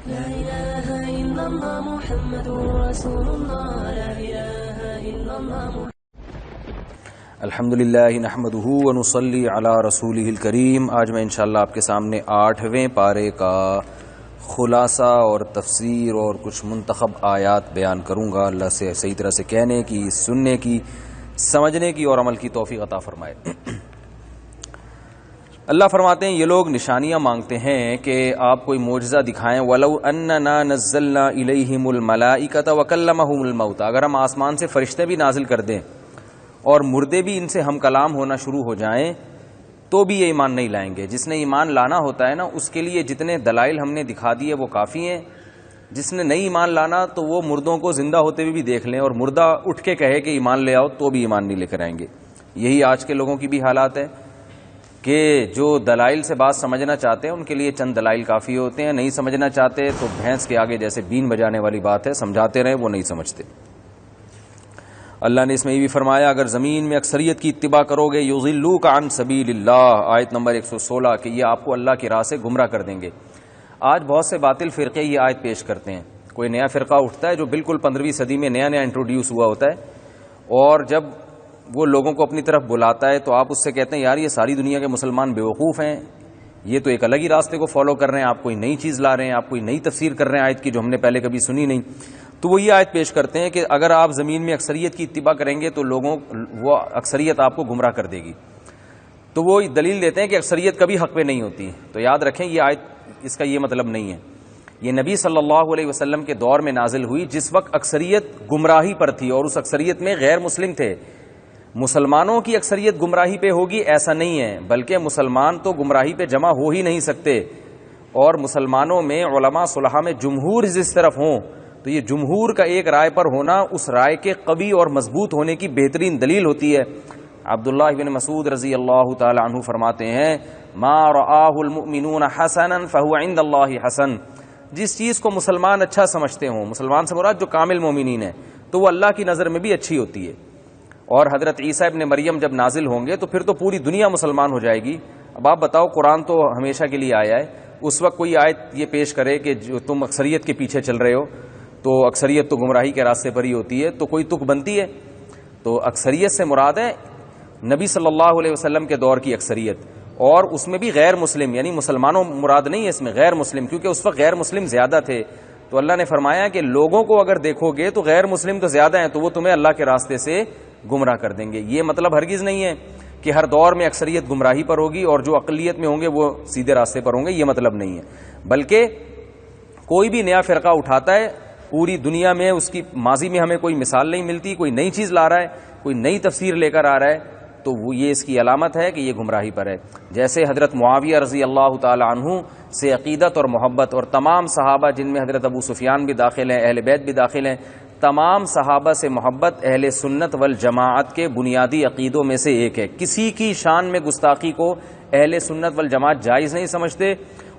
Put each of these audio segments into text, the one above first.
لا إله إلا الله محمد رسول الله لا إله إلا الله الحمدللہ نحمدہ ونصلی علی رسولہ الکریم۔ آج میں انشاءاللہ آپ کے سامنے 8ویں پارے کا خلاصہ اور تفسیر اور کچھ منتخب آیات بیان کروں گا۔ اللہ سے صحیح طرح سے کہنے کی، سننے کی، سمجھنے کی اور عمل کی توفیق عطا فرمائے۔ اللہ فرماتے ہیں یہ لوگ نشانیاں مانگتے ہیں کہ آپ کوئی معجزہ دکھائیں۔ وَلَوْ أَنَّنَا نَزَّلْنَا إِلَيْهِمُ الْمَلَائِكَةَ وَكَلَّمَهُمُ الْمَوْتَى، اگر ہم آسمان سے فرشتے بھی نازل کر دیں اور مردے بھی ان سے ہم کلام ہونا شروع ہو جائیں تو بھی یہ ایمان نہیں لائیں گے۔ جس نے ایمان لانا ہوتا ہے نا، اس کے لیے جتنے دلائل ہم نے دکھا دیے وہ کافی ہیں۔ جس نے نہیں ایمان لانا تو وہ مردوں کو زندہ ہوتے ہوئے بھی دیکھ لیں اور مردہ اٹھ کے کہے کہ ایمان لے آؤ تو بھی ایمان نہیں لے کر آئیں گے۔ یہی آج کے لوگوں کی بھی حالات ہے کہ جو دلائل سے بات سمجھنا چاہتے ہیں ان کے لیے چند دلائل کافی ہوتے ہیں، نہیں سمجھنا چاہتے تو بھینس کے آگے جیسے بین بجانے والی بات ہے، سمجھاتے رہیں وہ نہیں سمجھتے۔ اللہ نے اس میں یہ بھی فرمایا اگر زمین میں اکثریت کی اتباع کرو گے یضلوک عن سبیل اللہ، آیت نمبر 116، کہ یہ آپ کو اللہ کی راہ سے گمراہ کر دیں گے۔ آج بہت سے باطل فرقے یہ آیت پیش کرتے ہیں۔ کوئی نیا فرقہ اٹھتا ہے جو بالکل 15ویں صدی میں نیا انٹروڈیوس ہوا ہوتا ہے، اور جب وہ لوگوں کو اپنی طرف بلاتا ہے تو آپ اس سے کہتے ہیں یار یہ ساری دنیا کے مسلمان بیوقوف ہیں، یہ تو ایک الگ ہی راستے کو فالو کر رہے ہیں، آپ کوئی نئی چیز لا رہے ہیں، آپ کوئی نئی تفسیر کر رہے ہیں آیت کی جو ہم نے پہلے کبھی سنی نہیں۔ تو وہ یہ آیت پیش کرتے ہیں کہ اگر آپ زمین میں اکثریت کی اتباع کریں گے تو وہ اکثریت آپ کو گمراہ کر دے گی۔ تو وہ دلیل دیتے ہیں کہ اکثریت کبھی حق پہ نہیں ہوتی۔ تو یاد رکھیں یہ آیت اس کا یہ مطلب نہیں ہے۔ یہ نبی صلی اللہ علیہ وسلم کے دور میں نازل ہوئی جس وقت اکثریت گمراہی پر تھی اور اس اکثریت میں غیر مسلم تھے۔ مسلمانوں کی اکثریت گمراہی پہ ہوگی ایسا نہیں ہے، بلکہ مسلمان تو گمراہی پہ جمع ہو ہی نہیں سکتے، اور مسلمانوں میں علماء صلحاء میں جمہور جس طرف ہوں تو یہ جمہور کا ایک رائے پر ہونا اس رائے کے قوی اور مضبوط ہونے کی بہترین دلیل ہوتی ہے۔ عبداللہ بن مسعود رضی اللہ تعالی عنہ فرماتے ہیں ما رآہ المؤمنون حسنا فهو عند اللہ حسن، جس چیز کو مسلمان اچھا سمجھتے ہوں، مسلمان سے مراد جو کامل مومنین ہیں، تو وہ اللہ کی نظر میں بھی اچھی ہوتی ہے۔ اور حضرت عیسیٰ ابن مریم جب نازل ہوں گے تو پھر تو پوری دنیا مسلمان ہو جائے گی۔ اب آپ بتاؤ قرآن تو ہمیشہ کے لیے آیا ہے، اس وقت کوئی آیت یہ پیش کرے کہ جو تم اکثریت کے پیچھے چل رہے ہو تو اکثریت تو گمراہی کے راستے پر ہی ہوتی ہے، تو کوئی تک بنتی ہے؟ تو اکثریت سے مراد ہے نبی صلی اللہ علیہ وسلم کے دور کی اکثریت، اور اس میں بھی غیر مسلم، یعنی مسلمانوں مراد نہیں ہے اس میں، غیر مسلم، کیونکہ اس وقت غیر مسلم زیادہ تھے۔ تو اللہ نے فرمایا کہ لوگوں کو اگر دیکھو گے تو غیر مسلم تو زیادہ ہیں، تو وہ تمہیں اللہ کے راستے سے گمراہ کر دیں گے۔ یہ مطلب ہرگز نہیں ہے کہ ہر دور میں اکثریت گمراہی پر ہوگی اور جو اقلیت میں ہوں گے وہ سیدھے راستے پر ہوں گے، یہ مطلب نہیں ہے۔ بلکہ کوئی بھی نیا فرقہ اٹھاتا ہے پوری دنیا میں اس کی ماضی میں ہمیں کوئی مثال نہیں ملتی، کوئی نئی چیز لا رہا ہے، کوئی نئی تفسیر لے کر آ رہا ہے، تو وہ یہ اس کی علامت ہے کہ یہ گمراہی پر ہے۔ جیسے حضرت معاویہ رضی اللہ تعالی عنہ سے عقیدت اور محبت، اور تمام صحابہ جن میں حضرت ابو سفیان بھی داخل ہیں، اہل بیت بھی داخل ہیں، تمام صحابہ سے محبت اہل سنت والجماعت کے بنیادی عقیدوں میں سے ایک ہے۔ کسی کی شان میں گستاخی کو اہل سنت والجماعت جائز نہیں سمجھتے،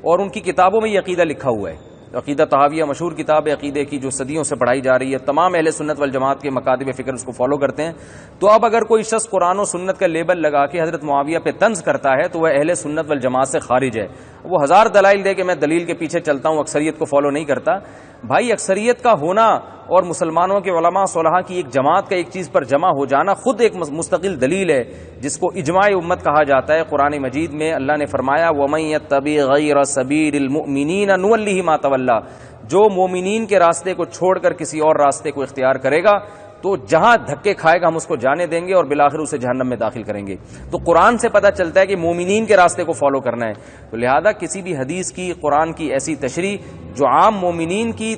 اور ان کی کتابوں میں یہ عقیدہ لکھا ہوا ہے۔ عقیدہ طحاویہ مشہور کتاب ہے عقیدے کی جو صدیوں سے پڑھائی جا رہی ہے، تمام اہل سنت والجماعت کے مکاتب فکر اس کو فالو کرتے ہیں۔ تو اب اگر کوئی شخص قرآن و سنت کا لیبل لگا کے حضرت معاویہ پہ طنز کرتا ہے تو وہ اہل سنت والجماعت سے خارج ہے۔ وہ ہزار دلائل دے کہ میں دلیل کے پیچھے چلتا ہوں، اکثریت کو فالو نہیں کرتا۔ بھائی اکثریت کا ہونا اور مسلمانوں کے علماء صلحاء کی ایک جماعت کا ایک چیز پر جمع ہو جانا خود ایک مستقل دلیل ہے، جس کو اجماع امت کہا جاتا ہے۔ قرآن مجید میں اللہ نے فرمایا وَمَن يَتَّبِعْ غَيْرَ سَبِيلِ الْمُؤْمِنِينَ نُوَلِّهِ مَا تَوَلَّىٰ، جو مومنین کے راستے کو چھوڑ کر کسی اور راستے کو اختیار کرے گا تو جہاں دھکے کھائے گا ہم اس کو جانے دیں گے اور بالآخر اسے جہنم میں داخل کریں گے۔ تو قرآن سے پتہ چلتا ہے کہ مومنین کے راستے کو فالو کرنا ہے۔ تو لہذا کسی بھی حدیث کی، قرآن کی ایسی تشریح جو عام مومنین کی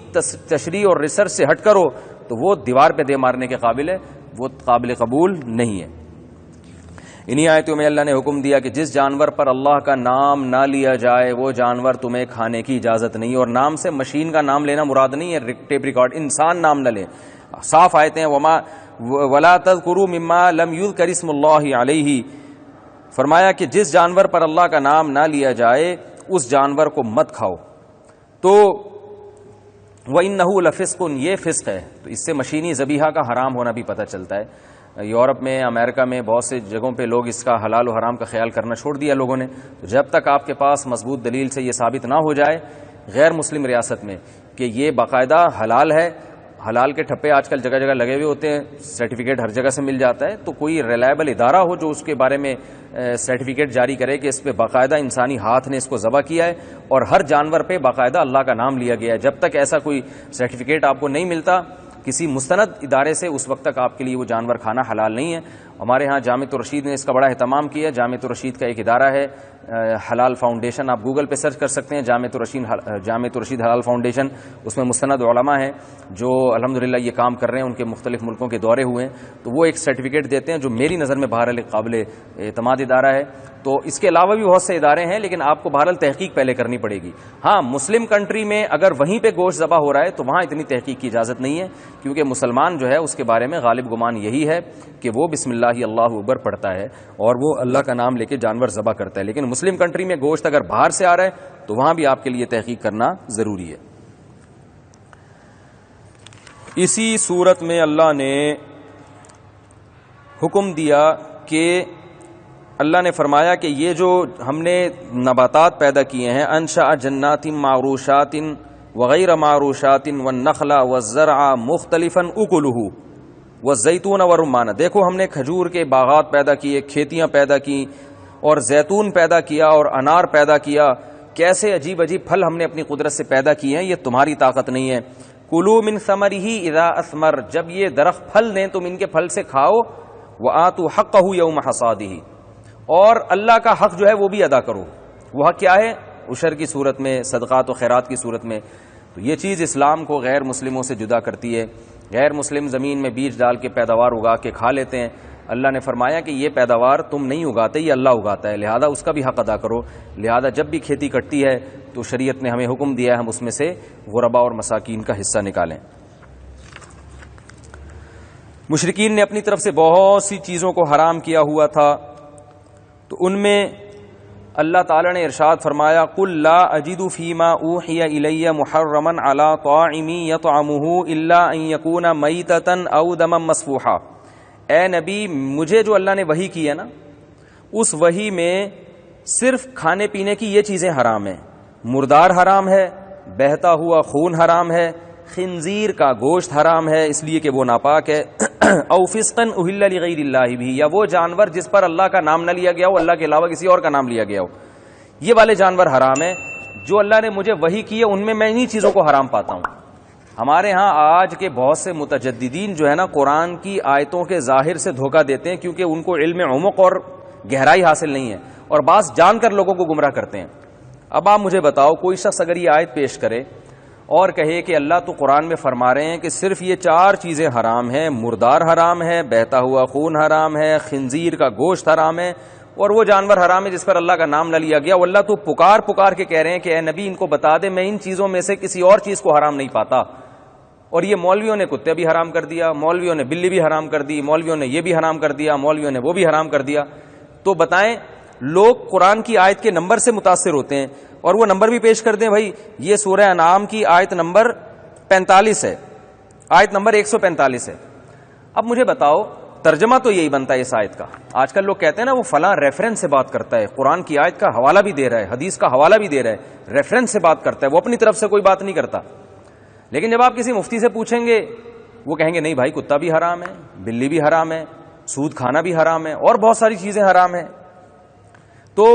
تشریح اور ریسرچ سے ہٹ کرو تو وہ دیوار پہ دے مارنے کے قابل ہے، وہ قابل قبول نہیں ہے۔ انہی آیتوں میں اللہ نے حکم دیا کہ جس جانور پر اللہ کا نام نہ لیا جائے وہ جانور تمہیں کھانے کی اجازت نہیں، اور نام سے مشین کا نام لینا مراد نہیں ہے، ٹیپ ریکارڈ، انسان نام نہ لے۔ صاف آیتیں وَلَا تَذْكُرُوا مِمَّا لَمْ يُذْكَرِ اسْمُ اللَّهِ عَلَيْهِ، فرمایا کہ جس جانور پر اللہ کا نام نہ لیا جائے اس جانور کو مت کھاؤ۔ تو وَإِنَّهُ لَفِسْقٌ، یہ فسق ہے۔ تو اس سے مشینی ذبیحہ کا حرام ہونا بھی پتہ چلتا ہے۔ یورپ میں، امریکہ میں بہت سے جگہوں پہ لوگ اس کا حلال و حرام کا خیال کرنا چھوڑ دیا لوگوں نے۔ تو جب تک آپ کے پاس مضبوط دلیل سے یہ ثابت نہ ہو جائے غیر مسلم ریاست میں کہ یہ باقاعدہ حلال ہے، حلال کے ٹھپے آج کل جگہ جگہ لگے ہوئے ہوتے ہیں، سرٹیفکیٹ ہر جگہ سے مل جاتا ہے، تو کوئی ریلائبل ادارہ ہو جو اس کے بارے میں سرٹیفکیٹ جاری کرے کہ اس پہ باقاعدہ انسانی ہاتھ نے اس کو ذبح کیا ہے اور ہر جانور پہ باقاعدہ اللہ کا نام لیا گیا ہے. جب تک ایسا کوئی سرٹیفکیٹ آپ کو نہیں ملتا کسی مستند ادارے سے، اس وقت تک آپ کے لیے وہ جانور کھانا حلال نہیں ہے. ہمارے ہاں جامعۃ الرشید نے اس کا بڑا اہتمام کیا. جامعۃ الرشید کا ایک ادارہ ہے حلال فاؤنڈیشن، آپ گوگل پہ سرچ کر سکتے ہیں جامعۃ الرشید حلال فاؤنڈیشن. اس میں مستند علماء ہیں جو الحمدللہ یہ کام کر رہے ہیں، ان کے مختلف ملکوں کے دورے ہوئے ہیں، تو وہ ایک سرٹیفکیٹ دیتے ہیں جو میری نظر میں بہرحال ایک قابل اعتماد ادارہ ہے. تو اس کے علاوہ بھی بہت سے ادارے ہیں، لیکن آپ کو بہرحال تحقیق پہلے کرنی پڑے گی. ہاں مسلم کنٹری میں اگر وہیں پہ گوشت ذبح ہو رہا ہے تو وہاں اتنی تحقیق کی اجازت نہیں ہے، کیونکہ مسلمان جو ہے اس کے بارے میں غالب گمان یہی ہے کہ وہ بسم اللہ اللہ اکبر پڑھتا ہے اور وہ اللہ کا نام لے کے جانور ذبح کرتا ہے. لیکن مسلم کنٹری میں گوشت اگر باہر سے آ رہا ہے تو وہاں بھی آپ کے لیے تحقیق کرنا ضروری ہے. اسی صورت میں اللہ نے حکم دیا کہ اللہ نے فرمایا کہ یہ جو ہم نے نباتات پیدا کیے ہیں، انشاء جنات معروشات وغیر معروشات والنخل والزرع مختلفا اکلہ والزیتون والرمان. دیکھو ہم نے کھجور کے باغات پیدا کیے، کھیتیاں پیدا کی اور زیتون پیدا کیا اور انار پیدا کیا. کیسے عجیب عجیب پھل ہم نے اپنی قدرت سے پیدا کیے ہیں، یہ تمہاری طاقت نہیں ہے. کلوا من ثمرہ اذا اثمر، جب یہ درخت پھل دیں تم ان کے پھل سے کھاؤ. وآتوا حقہ یوم حصادہ، اور اللہ کا حق جو ہے وہ بھی ادا کرو. وہ حق کیا ہے؟ عشر کی صورت میں، صدقات و خیرات کی صورت میں. تو یہ چیز اسلام کو غیر مسلموں سے جدا کرتی ہے. غیر مسلم زمین میں بیج ڈال کے پیداوار اگا کے کھا لیتے ہیں. اللہ نے فرمایا کہ یہ پیداوار تم نہیں اگاتے، یہ اللہ اگاتا ہے، لہذا اس کا بھی حق ادا کرو. لہذا جب بھی کھیتی کٹتی ہے تو شریعت نے ہمیں حکم دیا ہے ہم اس میں سے غرباء اور مساکین کا حصہ نکالیں. مشرکین نے اپنی طرف سے بہت سی چیزوں کو حرام کیا ہوا تھا، تو ان میں اللہ تعالی نے ارشاد فرمایا قل لا اجد فیما اوحی الی محرما علی طاعم یطعمہ الا ان یکون میتۃ او دما مسفوحا. اے نبی مجھے جو اللہ نے وحی کی ہے نا، اس وحی میں صرف کھانے پینے کی یہ چیزیں حرام ہیں. مردار حرام ہے، بہتا ہوا خون حرام ہے، خنزیر کا گوشت حرام ہے اس لیے کہ وہ ناپاک ہے، او فسقا اہل لغیر اللہ بھی، یا وہ جانور جس پر اللہ کا نام نہ لیا گیا ہو، اللہ کے علاوہ کسی اور کا نام لیا گیا ہو، یہ والے جانور حرام ہیں. جو اللہ نے مجھے وحی کی ہے ان میں انہی چیزوں کو حرام پاتا ہوں. ہمارے ہاں آج کے بہت سے متجددین جو ہے نا قرآن کی آیتوں کے ظاہر سے دھوکہ دیتے ہیں، کیونکہ ان کو علم عمق اور گہرائی حاصل نہیں ہے، اور بعض جان کر لوگوں کو گمراہ کرتے ہیں. اب آپ مجھے بتاؤ، کوئی شخص اگر یہ آیت پیش کرے اور کہے کہ اللہ تو قرآن میں فرما رہے ہیں کہ صرف یہ 4 چیزیں حرام ہیں، مردار حرام ہے، بہتا ہوا خون حرام ہے، خنزیر کا گوشت حرام ہے، اور وہ جانور حرام ہے جس پر اللہ کا نام نہ لیا گیا. اللہ تو پکار کے کہہ رہے ہیں کہ اے نبی ان کو بتا دے میں ان چیزوں میں سے کسی اور چیز کو حرام نہیں پاتا. اور یہ مولویوں نے کتے بھی حرام کر دیا، مولویوں نے بلی بھی حرام کر دی، مولویوں نے یہ بھی حرام کر دیا، مولویوں نے وہ بھی حرام کر دیا. تو بتائیں لوگ قرآن کی آیت کے نمبر سے متاثر ہوتے ہیں، اور وہ نمبر بھی پیش کر دیں. بھائی یہ سورہ انعام کی آیت نمبر 45 ہے، آیت نمبر 145 ہے. اب مجھے بتاؤ ترجمہ تو یہی بنتا ہے اس آیت کا. آج کل لوگ کہتے ہیں نا وہ فلاں ریفرنس سے بات کرتا ہے، قرآن کی آیت کا حوالہ بھی دے رہا ہے، حدیث کا حوالہ بھی دے رہا ہے، ریفرنس سے بات کرتا ہے، وہ اپنی طرف سے کوئی بات نہیں کرتا. لیکن جب آپ کسی مفتی سے پوچھیں گے وہ کہیں گے نہیں بھائی کتا بھی حرام ہے، بلی بھی حرام ہے، سود کھانا بھی حرام ہے، اور بہت ساری چیزیں حرام ہیں. تو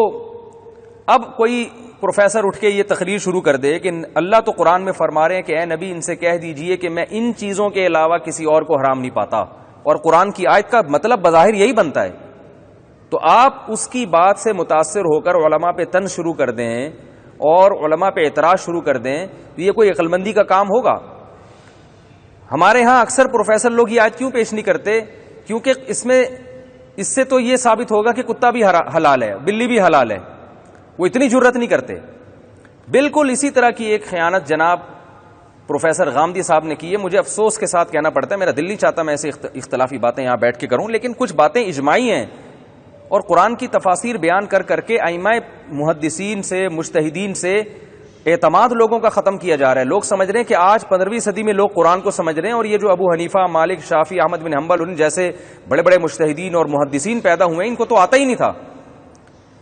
اب کوئی پروفیسر اٹھ کے یہ تقریر شروع کر دے کہ اللہ تو قرآن میں فرما رہے ہیں کہ اے نبی ان سے کہہ دیجئے کہ میں ان چیزوں کے علاوہ کسی اور کو حرام نہیں پاتا، اور قرآن کی آیت کا مطلب بظاہر یہی بنتا ہے. تو آپ اس کی بات سے متاثر ہو کر علماء پہ طنز شروع کر دیں اور علماء پہ اعتراض شروع کر دیں تو یہ کوئی عقل مندی کا کام ہوگا؟ ہمارے ہاں اکثر پروفیسر لوگ یہ آیت کیوں پیش نہیں کرتے؟ کیونکہ اس سے تو یہ ثابت ہوگا کہ کتا بھی حلال ہے، بلی بھی حلال ہے. وہ اتنی جرت نہیں کرتے. بالکل اسی طرح کی ایک خیانت جناب پروفیسر غامدی صاحب نے کی ہے. مجھے افسوس کے ساتھ کہنا پڑتا ہے، میرا دل نہیں چاہتا میں ایسے اختلافی باتیں یہاں بیٹھ کے کروں، لیکن کچھ باتیں اجماعی ہیں اور قرآن کی تفاسیر بیان کر کے ائمہ محدثین سے، مجتہدین سے اعتماد لوگوں کا ختم کیا جا رہا ہے. لوگ سمجھ رہے ہیں کہ آج 15ویں صدی میں لوگ قرآن کو سمجھ رہے ہیں، اور یہ جو ابو حنیفہ، مالک، شافعی، احمد بن حنبل ان جیسے بڑے بڑے مجتہدین اور محدثین پیدا ہوئے ہیں ان کو تو آتا ہی نہیں تھا.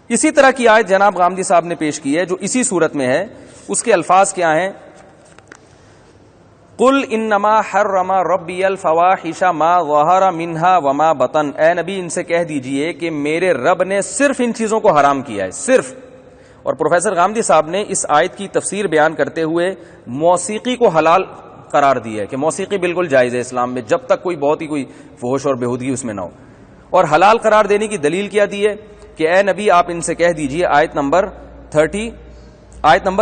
اسی طرح کی آیت جناب غامدی صاحب نے پیش کی ہے جو اسی صورت میں ہے اس کے الفاظ کیا ہیں؟ قل انما حرم ربی الفواحش ما ظہر منہا وما بطن، اے نبی ان سے کہہ دیجئے کہ میرے رب نے صرف ان چیزوں کو حرام کیا ہے، صرف۔ اور پروفیسر غامدی صاحب نے اس آیت کی تفسیر بیان کرتے ہوئے موسیقی کو حلال قرار دیا ہے کہ موسیقی بالکل جائز ہے اسلام میں، جب تک کوئی بہت ہی کوئی فحش اور بےہودگی اس میں نہ ہو۔ اور حلال قرار دینے کی دلیل کیا دی ہے کہ اے نبی آپ ان سے کہہ دیجئے، آیت نمبر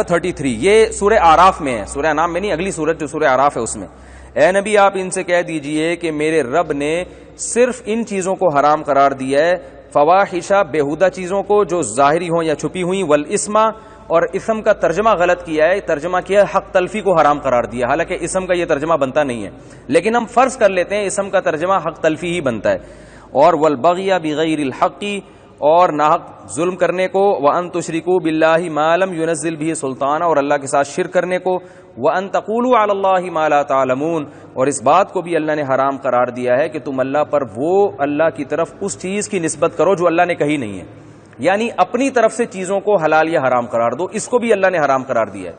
33، یہ سورہ اعراف میں ہے، سورہ انعام میں نہیں، اگلی سورت جو سورہ اعراف ہے اس میں، اے نبی آپ ان سے کہہ دیجئے کہ میرے رب نے صرف ان چیزوں کو حرام قرار دیا ہے، فواحشہ بےہودہ چیزوں کو جو ظاہری ہوں یا چھپی ہوئی، والاسما، اور اسم کا ترجمہ غلط کیا ہے، ترجمہ کیا ہے حق تلفی کو حرام قرار دیا، حالانکہ اسم کا یہ ترجمہ بنتا نہیں ہے، لیکن ہم فرض کر لیتے ہیں اسم کا ترجمہ حق تلفی ہی بنتا ہے، اور والبغی بغیر الحق، اور ناحق ظلم کرنے کو، وَأَن تُشْرِكُوا بِاللَّهِ مَا لَمْ يُنَزِّلْ بِهِ سُلْطَانًا، اور اللہ کے ساتھ شرک کرنے کو، وَأَن تَقُولُوا عَلَى اللَّهِ مَا لَا تَعْلَمُونَ، اور اس بات کو بھی اللہ نے حرام قرار دیا ہے کہ تم اللہ پر وہ اللہ کی طرف اس چیز کی نسبت کرو جو اللہ نے کہی نہیں ہے، یعنی اپنی طرف سے چیزوں کو حلال یا حرام قرار دو، اس کو بھی اللہ نے حرام قرار دیا ہے۔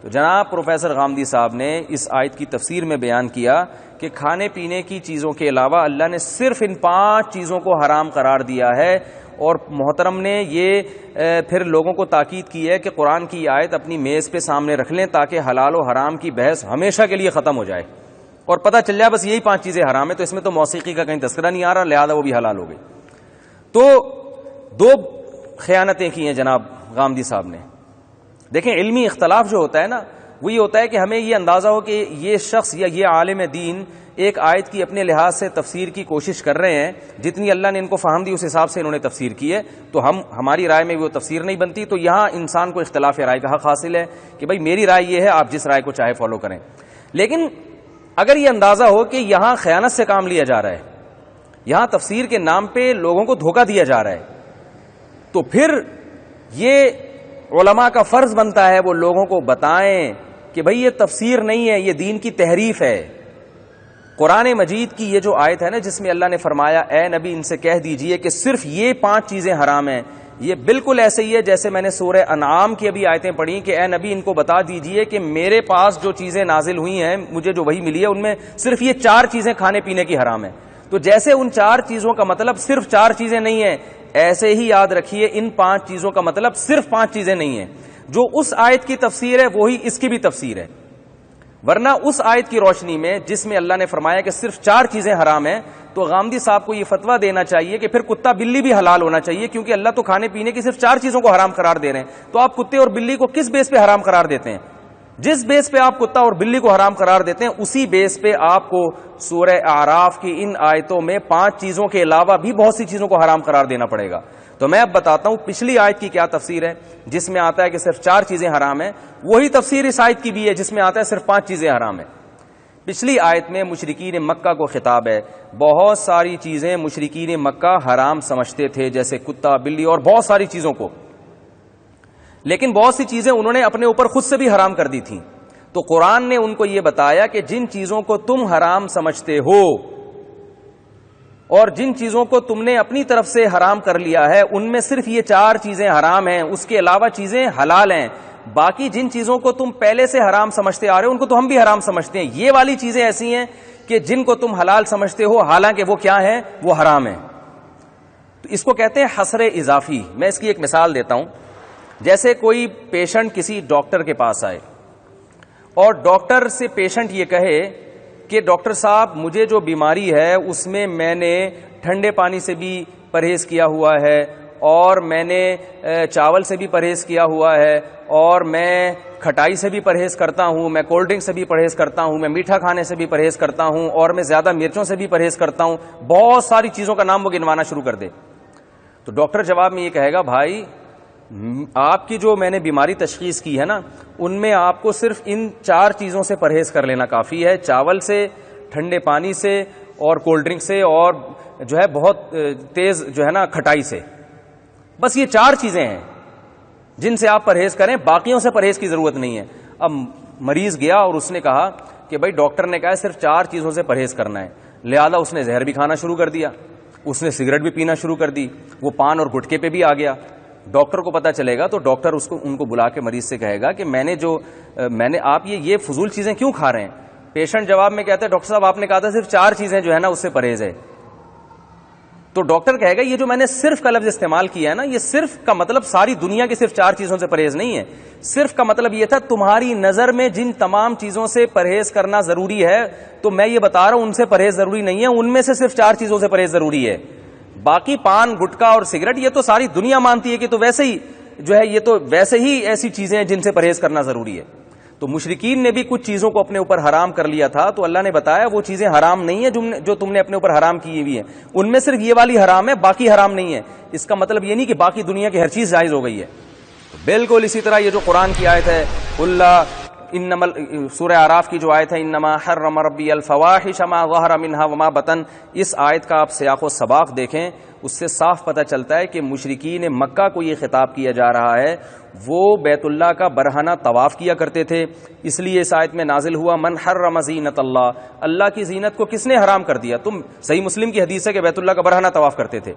تو جناب پروفیسر غامدی صاحب نے اس آیت کی تفسیر میں بیان کیا کہ کھانے پینے کی چیزوں کے علاوہ اللہ نے صرف ان 5 چیزوں کو حرام قرار دیا ہے، اور محترم نے یہ پھر لوگوں کو تاکید کی ہے کہ قرآن کی آیت اپنی میز پہ سامنے رکھ لیں تاکہ حلال و حرام کی بحث ہمیشہ کے لیے ختم ہو جائے اور پتہ چل جائے بس یہی 5 چیزیں حرام ہیں، تو اس میں تو موسیقی کا کہیں تذکرہ نہیں آ رہا، لہذا وہ بھی حلال ہو گئی۔ تو 2 خیانتیں کی ہیں جناب غامدی صاحب نے۔ دیکھیں علمی اختلاف جو ہوتا ہے نا، وہ یہ ہوتا ہے کہ ہمیں یہ اندازہ ہو کہ یہ شخص یا یہ عالم دین ایک آیت کی اپنے لحاظ سے تفسیر کی کوشش کر رہے ہیں، جتنی اللہ نے ان کو فہم دی اس حساب سے انہوں نے تفسیر کی ہے، تو ہماری رائے میں وہ تفسیر نہیں بنتی، تو یہاں انسان کو اختلاف رائے کا حق حاصل ہے کہ بھائی میری رائے یہ ہے، آپ جس رائے کو چاہے فالو کریں۔ لیکن اگر یہ اندازہ ہو کہ یہاں خیانت سے کام لیا جا رہا ہے، یہاں تفسیر کے نام پہ لوگوں کو دھوکہ دیا جا رہا ہے، تو پھر یہ علماء کا فرض بنتا ہے وہ لوگوں کو بتائیں کہ بھئی یہ تفسیر نہیں ہے، یہ دین کی تحریف ہے۔ قرآن مجید کی یہ جو آیت ہے نا جس میں اللہ نے فرمایا اے نبی ان سے کہہ دیجئے کہ صرف یہ 5 چیزیں حرام ہیں، یہ بالکل ایسے ہی ہے جیسے میں نے سورہ انعام کی ابھی آیتیں پڑھی کہ اے نبی ان کو بتا دیجئے کہ میرے پاس جو چیزیں نازل ہوئی ہیں، مجھے جو وحی ملی ہے، ان میں صرف یہ 4 چیزیں کھانے پینے کی حرام ہیں۔ تو جیسے ان 4 چیزوں کا مطلب صرف 4 چیزیں نہیں ہیں، ایسے ہی یاد رکھیے ان 5 چیزوں کا مطلب صرف 5 چیزیں نہیں ہیں۔ جو اس آیت کی تفسیر ہے وہی اس کی بھی تفسیر ہے، ورنہ اس آیت کی روشنی میں جس میں اللہ نے فرمایا کہ صرف 4 چیزیں حرام ہیں، تو غامدی صاحب کو یہ فتویٰ دینا چاہیے کہ پھر کتا بلی بھی حلال ہونا چاہیے، کیونکہ اللہ تو کھانے پینے کی صرف 4 چیزوں کو حرام قرار دے رہے ہیں، تو آپ کتے اور بلی کو کس بیس پہ حرام قرار دیتے ہیں؟ جس بیس پہ آپ کتا اور بلی کو حرام قرار دیتے ہیں اسی بیس پہ آپ کو سورہ اعراف کی ان آیتوں میں 5 چیزوں کے علاوہ بھی بہت سی چیزوں کو حرام قرار دینا پڑے گا۔ تو میں اب بتاتا ہوں پچھلی آیت کی کیا تفسیر ہے جس میں آتا ہے کہ صرف 4 چیزیں حرام ہیں، وہی تفسیر اس آیت کی بھی ہے جس میں آتا ہے صرف 5 چیزیں حرام ہیں۔ پچھلی آیت میں مشرکین مکہ کو خطاب ہے، بہت ساری چیزیں مشرکین مکہ حرام سمجھتے تھے جیسے کتا بلی اور بہت ساری چیزوں کو، لیکن بہت سی چیزیں انہوں نے اپنے اوپر خود سے بھی حرام کر دی تھیں، تو قرآن نے ان کو یہ بتایا کہ جن چیزوں کو تم حرام سمجھتے ہو اور جن چیزوں کو تم نے اپنی طرف سے حرام کر لیا ہے ان میں صرف یہ 4 چیزیں حرام ہیں، اس کے علاوہ چیزیں حلال ہیں، باقی جن چیزوں کو تم پہلے سے حرام سمجھتے آ رہے ہو ان کو تو ہم بھی حرام سمجھتے ہیں، یہ والی چیزیں ایسی ہیں کہ جن کو تم حلال سمجھتے ہو حالانکہ وہ کیا ہیں، وہ حرام ہیں۔ تو اس کو کہتے ہیں حصر اضافی۔ میں اس کی ایک مثال دیتا ہوں، جیسے کوئی پیشنٹ کسی ڈاکٹر کے پاس آئے اور ڈاکٹر سے پیشنٹ یہ کہے کہ ڈاکٹر صاحب مجھے جو بیماری ہے اس میں نے ٹھنڈے پانی سے بھی پرہیز کیا ہوا ہے اور میں نے چاول سے بھی پرہیز کیا ہوا ہے اور میں کھٹائی سے بھی پرہیز کرتا ہوں، میں کولڈ ڈرنک سے بھی پرہیز کرتا ہوں، میں میٹھا کھانے سے بھی پرہیز کرتا ہوں اور میں زیادہ مرچوں سے بھی پرہیز کرتا ہوں، بہت ساری چیزوں کا نام وہ گنوانا شروع کر دے۔ تو ڈاکٹر جواب میں یہ کہے گا بھائی آپ کی جو میں نے بیماری تشخیص کی ہے نا ان میں آپ کو صرف ان 4 چیزوں سے پرہیز کر لینا کافی ہے، چاول سے، ٹھنڈے پانی سے اور کولڈ ڈرنک سے اور جو ہے بہت تیز جو ہے نا کھٹائی سے، بس یہ 4 چیزیں ہیں جن سے آپ پرہیز کریں، باقیوں سے پرہیز کی ضرورت نہیں ہے۔ اب مریض گیا اور اس نے کہا کہ بھائی ڈاکٹر نے کہا ہے صرف 4 چیزوں سے پرہیز کرنا ہے، لہذا اس نے زہر بھی کھانا شروع کر دیا، اس نے سگریٹ بھی پینا شروع کر دی، وہ پان اور گٹکے پہ بھی آ گیا، ڈاکٹر کو پتہ چلے گا تو ڈاکٹر ان کو بلا کے مریض سے کہے گا کہ میں نے آپ یہ فضول چیزیں کیوں کھا رہے ہیں. پیشنٹ جواب میں کہتا ہے ڈاکٹر صاحب آپ نے کہا تھا صرف 4 چیزیں جو ہے نا اس سے پرہیز ہے. تو ڈاکٹر کہے گا یہ جو میں نے صرف کا لفظ استعمال کیا ہے نا, یہ صرف کا مطلب ساری دنیا کی صرف 4 چیزوں سے پرہیز نہیں ہے. صرف کا مطلب یہ تھا تمہاری نظر میں جن تمام چیزوں سے پرہیز کرنا ضروری ہے تو میں یہ بتا رہا ہوں ان سے پرہیز ضروری نہیں ہے, ان میں سے صرف 4 چیزوں سے پرہیز ضروری ہے. باقی پان گٹکا اور سگریٹ یہ تو ساری دنیا مانتی ہے کہ تو ویسے ہی جو ہے یہ تو ویسے ہی ایسی چیزیں ہیں جن سے پرہیز کرنا ضروری ہے. تو مشرکین نے بھی کچھ چیزوں کو اپنے اوپر حرام کر لیا تھا, تو اللہ نے بتایا وہ چیزیں حرام نہیں ہیں جو تم نے اپنے اوپر حرام کی ہوئی ہیں, ان میں صرف یہ والی حرام ہے, باقی حرام نہیں ہے. اس کا مطلب یہ نہیں کہ باقی دنیا کی ہر چیز جائز ہو گئی ہے. بالکل اسی طرح یہ جو قرآن کی آیت ہے سورہ اعراف کی جو آیت ہے انما حرم ربی الفواحش ما ظہر منها وما بطن, اس آیت کا آپ سیاق و سباق دیکھیں, اس سے صاف پتہ چلتا ہے کہ مشرکین مکہ کو یہ خطاب کیا جا رہا ہے. وہ بیت اللہ کا برہنہ طواف کیا کرتے تھے, اس لیے اس آیت میں نازل ہوا من حرم زینت اللہ, اللہ کی زینت کو کس نے حرام کر دیا. تم صحیح مسلم کی حدیث ہے کہ بیت اللہ کا برہنہ طواف کرتے تھے,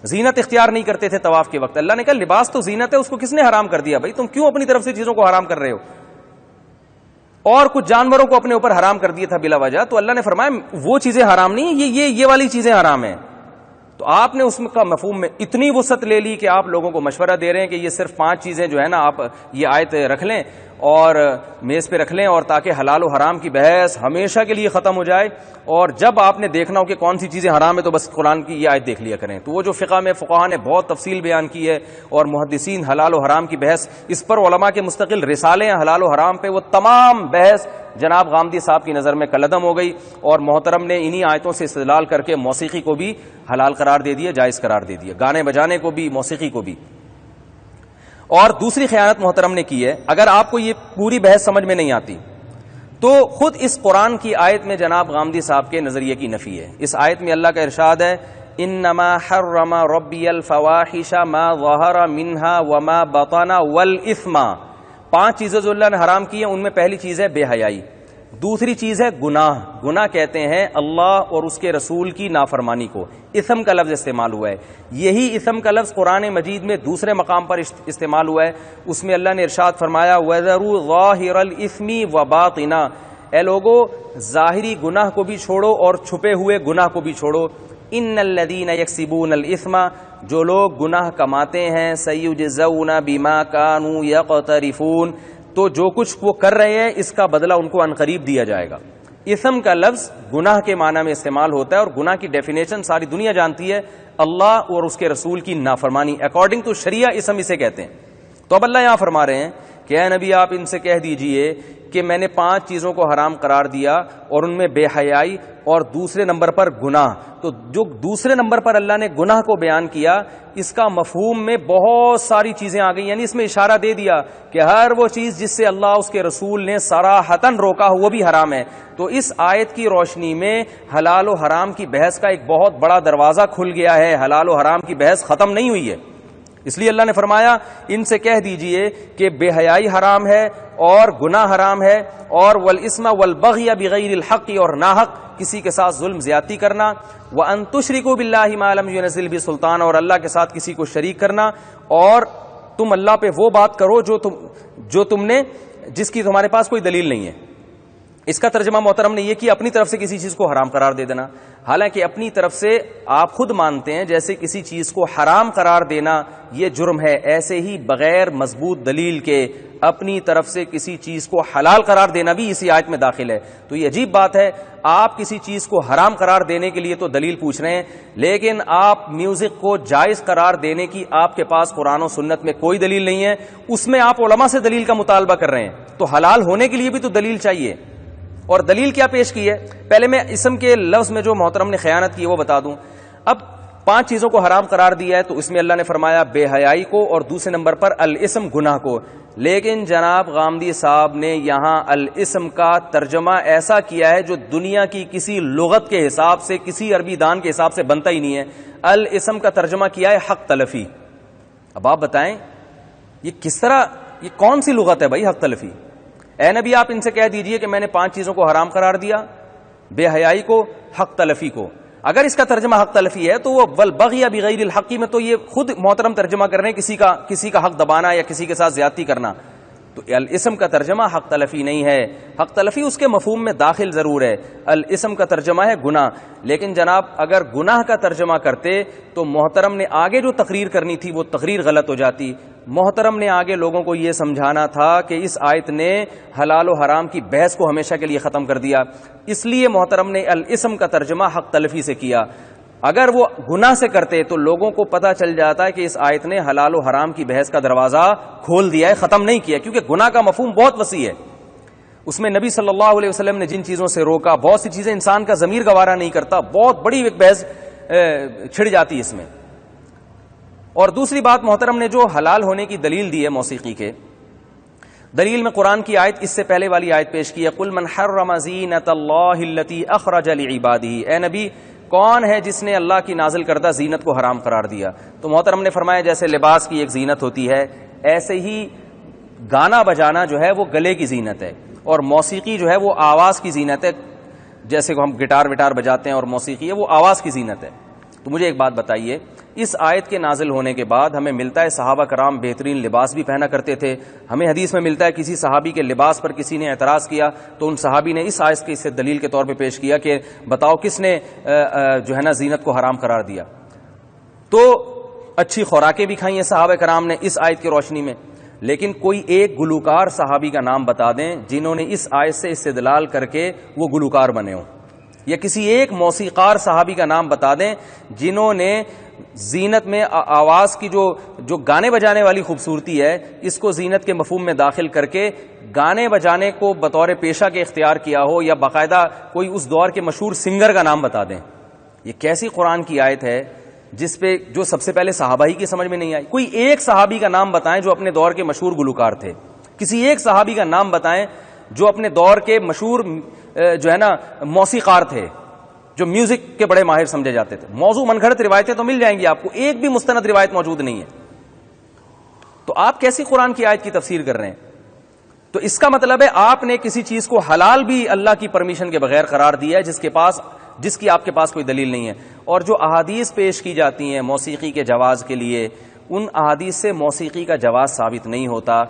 زینت اختیار نہیں کرتے تھے طواف کے وقت. اللہ نے کہا لباس تو زینت ہے, اس کو کس نے حرام کر دیا؟ بھائی تم کیوں اپنی طرف سے چیزوں کو حرام کر رہے ہو؟ اور کچھ جانوروں کو اپنے اوپر حرام کر دیا تھا بلا وجہ, تو اللہ نے فرمایا وہ چیزیں حرام نہیں, یہ والی چیزیں حرام ہیں. تو آپ نے اس کا مفہوم میں اتنی وسعت لے لی کہ آپ لوگوں کو مشورہ دے رہے ہیں کہ یہ صرف 5 چیزیں جو ہے نا آپ یہ آیت رکھ لیں اور میز پہ رکھ لیں, اور تاکہ حلال و حرام کی بحث ہمیشہ کے لیے ختم ہو جائے, اور جب آپ نے دیکھنا ہو کہ کون سی چیزیں حرام ہے تو بس قرآن کی یہ آیت دیکھ لیا کریں. تو وہ جو فقہ میں فقہاء نے بہت تفصیل بیان کی ہے, اور محدثین حلال و حرام کی بحث اس پر علماء کے مستقل رسالے ہیں حلال و حرام پہ, وہ تمام بحث جناب غامدی صاحب کی نظر میں کلعدم ہو گئی, اور محترم نے انہی آیتوں سے استدلال کر کے موسیقی کو بھی حلال قرار دے دیا, جائز قرار دے دیا, گانے بجانے کو بھی, موسیقی کو بھی. اور دوسری خیانت محترم نے کی ہے, اگر آپ کو یہ پوری بحث سمجھ میں نہیں آتی تو خود اس قرآن کی آیت میں جناب غامدی صاحب کے نظریے کی نفی ہے. اس آیت میں اللہ کا ارشاد ہے انما حرم ربی الفواحش ما ظہر منها وما بطن والاثم, 5 چیزیں جو اللہ نے حرام کی ہیں ان میں پہلی چیز ہے بے حیائی, دوسری چیز ہے گناہ. گناہ کہتے ہیں اللہ اور اس کے رسول کی نافرمانی کو, اثم کا لفظ استعمال ہوا ہے. یہی اثم کا لفظ قرآن مجید میں دوسرے مقام پر استعمال ہوا ہے, اس میں اللہ نے ارشاد فرمایا وَذَرُوا ظَاهِرَ الْإِثْمِ وَبَاطِنَا, اے لوگو ظاہری گناہ کو بھی چھوڑو اور چھپے ہوئے گناہ کو بھی چھوڑو. ان الذین یکسبون الاثم, جو لوگ گناہ کماتے ہیں سیجزون بما کانوا یقترفون, تو جو کچھ وہ کر رہے ہیں اس کا بدلہ ان کو عنقریب دیا جائے گا. اثم کا لفظ گناہ کے معنی میں استعمال ہوتا ہے, اور گناہ کی ڈیفینیشن ساری دنیا جانتی ہے, اللہ اور اس کے رسول کی نافرمانی. اکارڈنگ ٹو شریعہ اسم اسے کہتے ہیں. تو اب اللہ یہاں فرما رہے ہیں کہ اے نبی آپ ان سے کہہ دیجئے کہ میں نے 5 چیزوں کو حرام قرار دیا, اور ان میں بے حیائی اور دوسرے نمبر پر گناہ. تو جو دوسرے نمبر پر اللہ نے گناہ کو بیان کیا, اس کا مفہوم میں بہت ساری چیزیں آ گئی, یعنی اس میں اشارہ دے دیا کہ ہر وہ چیز جس سے اللہ اس کے رسول نے صراحتاً روکا ہو وہ بھی حرام ہے. تو اس آیت کی روشنی میں حلال و حرام کی بحث کا ایک بہت بڑا دروازہ کھل گیا ہے, حلال و حرام کی بحث ختم نہیں ہوئی ہے. اس لیے اللہ نے فرمایا ان سے کہہ دیجئے کہ بے حیائی حرام ہے اور گناہ حرام ہے, اور والاسم والبغی بغیر الحق, اور ناحق کسی کے ساتھ ظلم زیادتی کرنا, وان تشرکوا باللہ ما لم ينزل به سلطان, اور اللہ کے ساتھ کسی کو شریک کرنا, اور تم اللہ پہ وہ بات کرو جو تم نے جس کی تمہارے پاس کوئی دلیل نہیں ہے. اس کا ترجمہ محترم نے یہ کہ اپنی طرف سے کسی چیز کو حرام قرار دے دینا, حالانکہ اپنی طرف سے آپ خود مانتے ہیں جیسے کسی چیز کو حرام قرار دینا یہ جرم ہے, ایسے ہی بغیر مضبوط دلیل کے اپنی طرف سے کسی چیز کو حلال قرار دینا بھی اسی آیت میں داخل ہے. تو یہ عجیب بات ہے, آپ کسی چیز کو حرام قرار دینے کے لیے تو دلیل پوچھ رہے ہیں, لیکن آپ میوزک کو جائز قرار دینے کی آپ کے پاس قرآن و سنت میں کوئی دلیل نہیں ہے, اس میں آپ علماء سے دلیل کا مطالبہ کر رہے ہیں. تو حلال ہونے کے لیے بھی تو دلیل چاہیے, اور دلیل کیا پیش کی ہے؟ پہلے میں اسم کے لفظ میں جو محترم نے خیانت کی وہ بتا دوں. اب 5 چیزوں کو حرام قرار دیا ہے, تو اس میں اللہ نے فرمایا بے حیائی کو, اور دوسرے نمبر پر الاسم گناہ کو. لیکن جناب غامدی صاحب نے یہاں الاسم کا ترجمہ ایسا کیا ہے جو دنیا کی کسی لغت کے حساب سے, کسی عربی دان کے حساب سے بنتا ہی نہیں ہے. الاسم کا ترجمہ کیا ہے حق تلفی. اب آپ بتائیں یہ کس طرح, یہ کون سی لغت ہے بھائی حق تلفی؟ اے نبی آپ ان سے کہہ دیجئے کہ میں نے 5 چیزوں کو حرام قرار دیا, بے حیائی کو, حق تلفی کو. اگر اس کا ترجمہ حق تلفی ہے تو وہ والبغی بغیر الحق میں تو یہ خود محترم ترجمہ کر رہے ہیں کسی کا حق دبانا یا کسی کے ساتھ زیادتی کرنا. تو الاسم کا ترجمہ حق تلفی نہیں ہے. حق تلفی اس کے مفہوم میں داخل ضرور ہے. الاسم کا ترجمہ ہے گناہ. لیکن جناب اگر گناہ کا ترجمہ کرتے تو محترم نے آگے جو تقریر کرنی تھی وہ تقریر غلط ہو جاتی. محترم نے آگے لوگوں کو یہ سمجھانا تھا کہ اس آیت نے حلال و حرام کی بحث کو ہمیشہ کے لیے ختم کر دیا. اس لیے محترم نے الاسم کا ترجمہ حق تلفی سے کیا. اگر وہ گناہ سے کرتے تو لوگوں کو پتہ چل جاتا ہے کہ اس آیت نے حلال و حرام کی بحث کا دروازہ کھول دیا ہے, ختم نہیں کیا, کیونکہ گناہ کا مفہوم بہت وسیع ہے. اس میں نبی صلی اللہ علیہ وسلم نے جن چیزوں سے روکا, بہت سی چیزیں انسان کا ضمیر گوارا نہیں کرتا, بہت بڑی ایک بحث چھڑ جاتی اس میں. اور دوسری بات, محترم نے جو حلال ہونے کی دلیل دی ہے موسیقی کے, دلیل میں قرآن کی آیت اس سے پہلے والی آیت پیش کی ہے, قل من حرم زینۃ اللہ التی اخرج لعبادہ. اے نبی, کون ہے جس نے اللہ کی نازل کردہ زینت کو حرام قرار دیا؟ تو محترم نے فرمایا جیسے لباس کی ایک زینت ہوتی ہے, ایسے ہی گانا بجانا جو ہے وہ گلے کی زینت ہے, اور موسیقی جو ہے وہ آواز کی زینت ہے. جیسے کہ ہم گٹار وٹار بجاتے ہیں اور موسیقی ہے وہ آواز کی زینت ہے. تو مجھے ایک بات بتائیے, اس آیت کے نازل ہونے کے بعد ہمیں ملتا ہے صحابہ کرام بہترین لباس بھی پہنا کرتے تھے. ہمیں حدیث میں ملتا ہے کسی صحابی کے لباس پر کسی نے اعتراض کیا تو ان صحابی نے اس آیت کی اسے دلیل کے طور پہ پیش کیا کہ بتاؤ کس نے جو ہے نا زینت کو حرام قرار دیا. تو اچھی خوراکیں بھی کھائی ہیں صحابہ کرام نے اس آیت کی روشنی میں, لیکن کوئی ایک گلوکار صحابی کا نام بتا دیں جنہوں نے اس آیت سے استدلال کر کے وہ گلوکار بنے ہوں, یا کسی ایک موسیقار صحابی کا نام بتا دیں جنہوں نے زینت میں آواز کی جو گانے بجانے والی خوبصورتی ہے اس کو زینت کے مفہوم میں داخل کر کے گانے بجانے کو بطور پیشہ کے اختیار کیا ہو, یا باقاعدہ کوئی اس دور کے مشہور سنگر کا نام بتا دیں. یہ کیسی قرآن کی آیت ہے جس پہ جو سب سے پہلے صحابہ ہی کی سمجھ میں نہیں آئی؟ کوئی ایک صحابی کا نام بتائیں جو اپنے دور کے مشہور گلوکار تھے, کسی ایک صحابی کا نام بتائیں جو اپنے دور کے مشہور جو ہے نا موسیقار تھے, جو میوزک کے بڑے ماہر سمجھے جاتے تھے. موضوع من گھڑت روایتیں تو مل جائیں گی آپ کو, ایک بھی مستند روایت موجود نہیں ہے. تو آپ کیسی قرآن کی آیت کی تفسیر کر رہے ہیں؟ تو اس کا مطلب ہے آپ نے کسی چیز کو حلال بھی اللہ کی پرمیشن کے بغیر قرار دیا ہے جس کی آپ کے پاس کوئی دلیل نہیں ہے. اور جو احادیث پیش کی جاتی ہیں موسیقی کے جواز کے لیے, ان احادیث سے موسیقی کا جواز ثابت نہیں ہوتا.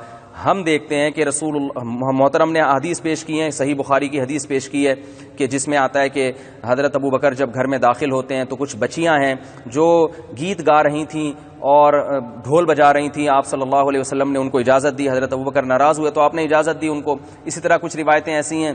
ہم دیکھتے ہیں کہ رسول محترم نے حدیث پیش کی ہیں, صحیح بخاری کی حدیث پیش کی ہے کہ جس میں آتا ہے کہ حضرت ابو بکر جب گھر میں داخل ہوتے ہیں تو کچھ بچیاں ہیں جو گیت گا رہی تھیں اور ڈھول بجا رہی تھیں. آپ صلی اللہ علیہ وسلم نے ان کو اجازت دی, حضرت ابو بکر ناراض ہوئے تو آپ نے اجازت دی ان کو. اسی طرح کچھ روایتیں ایسی ہیں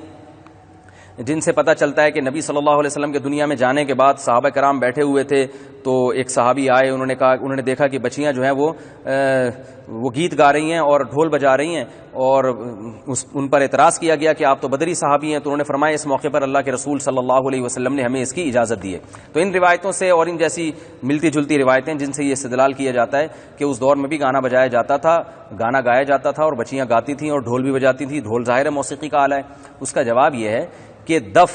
جن سے پتہ چلتا ہے کہ نبی صلی اللہ علیہ وسلم کے دنیا میں جانے کے بعد صحابہ کرام بیٹھے ہوئے تھے تو ایک صحابی آئے, انہوں نے دیکھا کہ بچیاں جو ہیں وہ گیت گا رہی ہیں اور ڈھول بجا رہی ہیں, اور ان پر اعتراض کیا گیا کہ آپ تو بدری صحابی ہیں. تو انہوں نے فرمایا اس موقع پر اللہ کے رسول صلی اللہ علیہ وسلم نے ہمیں اس کی اجازت دی ہے. تو ان روایتوں سے اور ان جیسی ملتی جلتی روایتیں جن سے یہ استدلال کیا جاتا ہے کہ اس دور میں بھی گانا بجایا جاتا تھا, گانا گایا جاتا تھا اور بچیاں گاتی تھیں اور ڈھول بھی بجاتی تھیں. ڈھول ظاہر ہے موسیقی کا آلہ ہے. اس کا جواب یہ ہے کہ دف,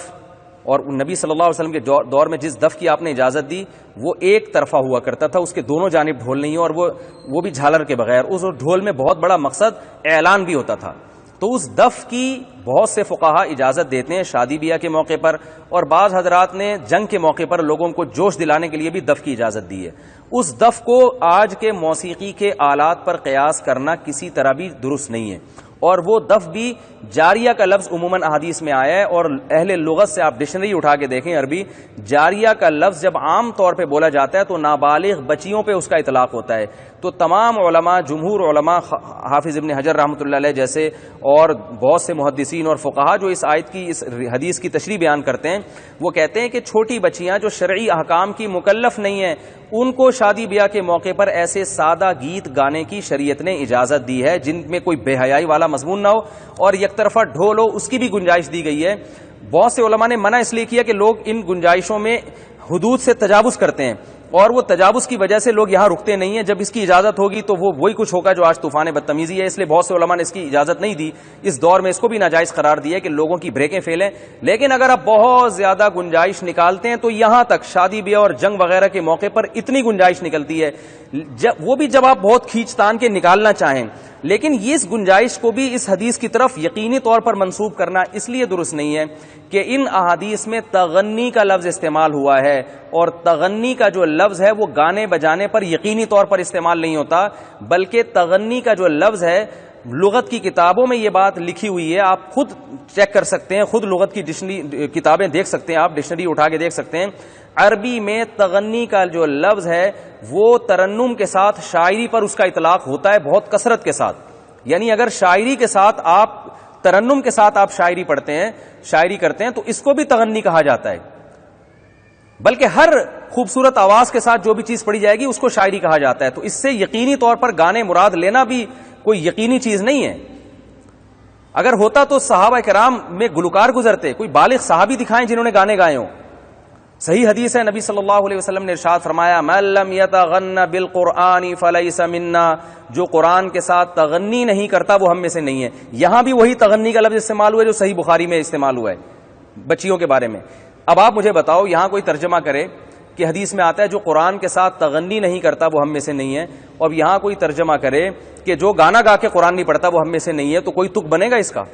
اور نبی صلی اللہ علیہ وسلم کے دور میں جس دف کی آپ نے اجازت دی وہ ایک طرفہ ہوا کرتا تھا, اس کے دونوں جانب ڈھول نہیں, اور وہ بھی جھالر کے بغیر. اس ڈھول میں بہت بڑا مقصد اعلان بھی ہوتا تھا. تو اس دف کی بہت سے فقہا اجازت دیتے ہیں شادی بیاہ کے موقع پر, اور بعض حضرات نے جنگ کے موقع پر لوگوں کو جوش دلانے کے لیے بھی دف کی اجازت دی ہے. اس دف کو آج کے موسیقی کے آلات پر قیاس کرنا کسی طرح بھی درست نہیں ہے. اور وہ دف بھی جاریہ کا لفظ عموماً احادیث میں آیا ہے, اور اہل لغت سے آپ ڈکشنری اٹھا کے دیکھیں عربی, جاریہ کا لفظ جب عام طور پہ بولا جاتا ہے تو نابالغ بچیوں پہ اس کا اطلاق ہوتا ہے. تو تمام علماء, جمہور علماء, حافظ ابن حجر رحمۃ اللہ علیہ جیسے اور بہت سے محدثین اور فقہا جو اس آیت کی, اس حدیث کی تشریح بیان کرتے ہیں, وہ کہتے ہیں کہ چھوٹی بچیاں جو شرعی احکام کی مکلف نہیں ہیں ان کو شادی بیاہ کے موقع پر ایسے سادہ گیت گانے کی شریعت نے اجازت دی ہے جن میں کوئی بے حیائی والا مضمون نہ ہو اور یک طرفہ ڈھول ہو, اس کی بھی گنجائش دی گئی ہے. بہت سے علماء نے منع اس لیے کیا کہ لوگ ان گنجائشوں میں حدود سے تجاوز کرتے ہیں, اور وہ تجاوز کی وجہ سے لوگ یہاں رکتے نہیں ہیں. جب اس کی اجازت ہوگی تو وہ وہی کچھ ہوگا جو آج طوفان بدتمیزی ہے. اس لیے بہت سے علماء نے اس کی اجازت نہیں دی. اس دور میں اس کو بھی ناجائز قرار دیا کہ لوگوں کی بریکیں پھیلیں. لیکن اگر آپ بہت زیادہ گنجائش نکالتے ہیں تو یہاں تک شادی بیاہ اور جنگ وغیرہ کے موقع پر اتنی گنجائش نکلتی ہے, وہ بھی جب آپ بہت کھینچ تان کے نکالنا چاہیں. لیکن یہ اس گنجائش کو بھی اس حدیث کی طرف یقینی طور پر منسوب کرنا اس لیے درست نہیں ہے کہ ان احادیث میں تغنی کا لفظ استعمال ہوا ہے, اور تغنی کا جو لفظ ہے وہ گانے بجانے پر یقینی طور پر استعمال نہیں ہوتا, بلکہ تغنی کا جو لفظ ہے لغت کی کتابوں میں یہ بات لکھی ہوئی ہے. آپ خود چیک کر سکتے ہیں, خود لغت کی ڈکشنری کتابیں دیکھ سکتے ہیں, آپ ڈکشنری اٹھا کے دیکھ سکتے ہیں. عربی میں تغنی کا جو لفظ ہے وہ ترنم کے ساتھ شاعری پر اس کا اطلاق ہوتا ہے بہت کثرت کے ساتھ. یعنی اگر شاعری کے ساتھ آپ ترنم کے ساتھ آپ شاعری پڑھتے ہیں, شاعری کرتے ہیں, تو اس کو بھی تغنی کہا جاتا ہے. بلکہ ہر خوبصورت آواز کے ساتھ جو بھی چیز پڑھی جائے گی اس کو شاعری کہا جاتا ہے. تو اس سے یقینی طور پر گانے مراد لینا بھی کوئی یقینی چیز نہیں ہے. اگر ہوتا تو صحابہ کرام میں گلوکار گزرتے, کوئی بالغ صحابی دکھائیں جنہوں نے گانے گائے ہوں. صحیح حدیث ہے, نبی صلی اللہ علیہ وسلم نے ارشاد فرمایا من لم یتغن بالقرآن فلیس منا, جو قرآن کے ساتھ تغنی نہیں کرتا وہ ہم میں سے نہیں ہے. یہاں بھی وہی تغنی کا لفظ استعمال ہوا ہے جو صحیح بخاری میں استعمال ہوا ہے بچیوں کے بارے میں. اب آپ مجھے بتاؤ, یہاں کوئی ترجمہ کرے کہ حدیث میں آتا ہے جو قرآن کے ساتھ تغنی نہیں کرتا وہ ہم میں سے نہیں ہے, اور یہاں کوئی ترجمہ کرے کہ جو گانا گا کے قرآن نہیں پڑھتا وہ ہم میں سے نہیں ہے, تو کوئی تک بنے گا اس کا؟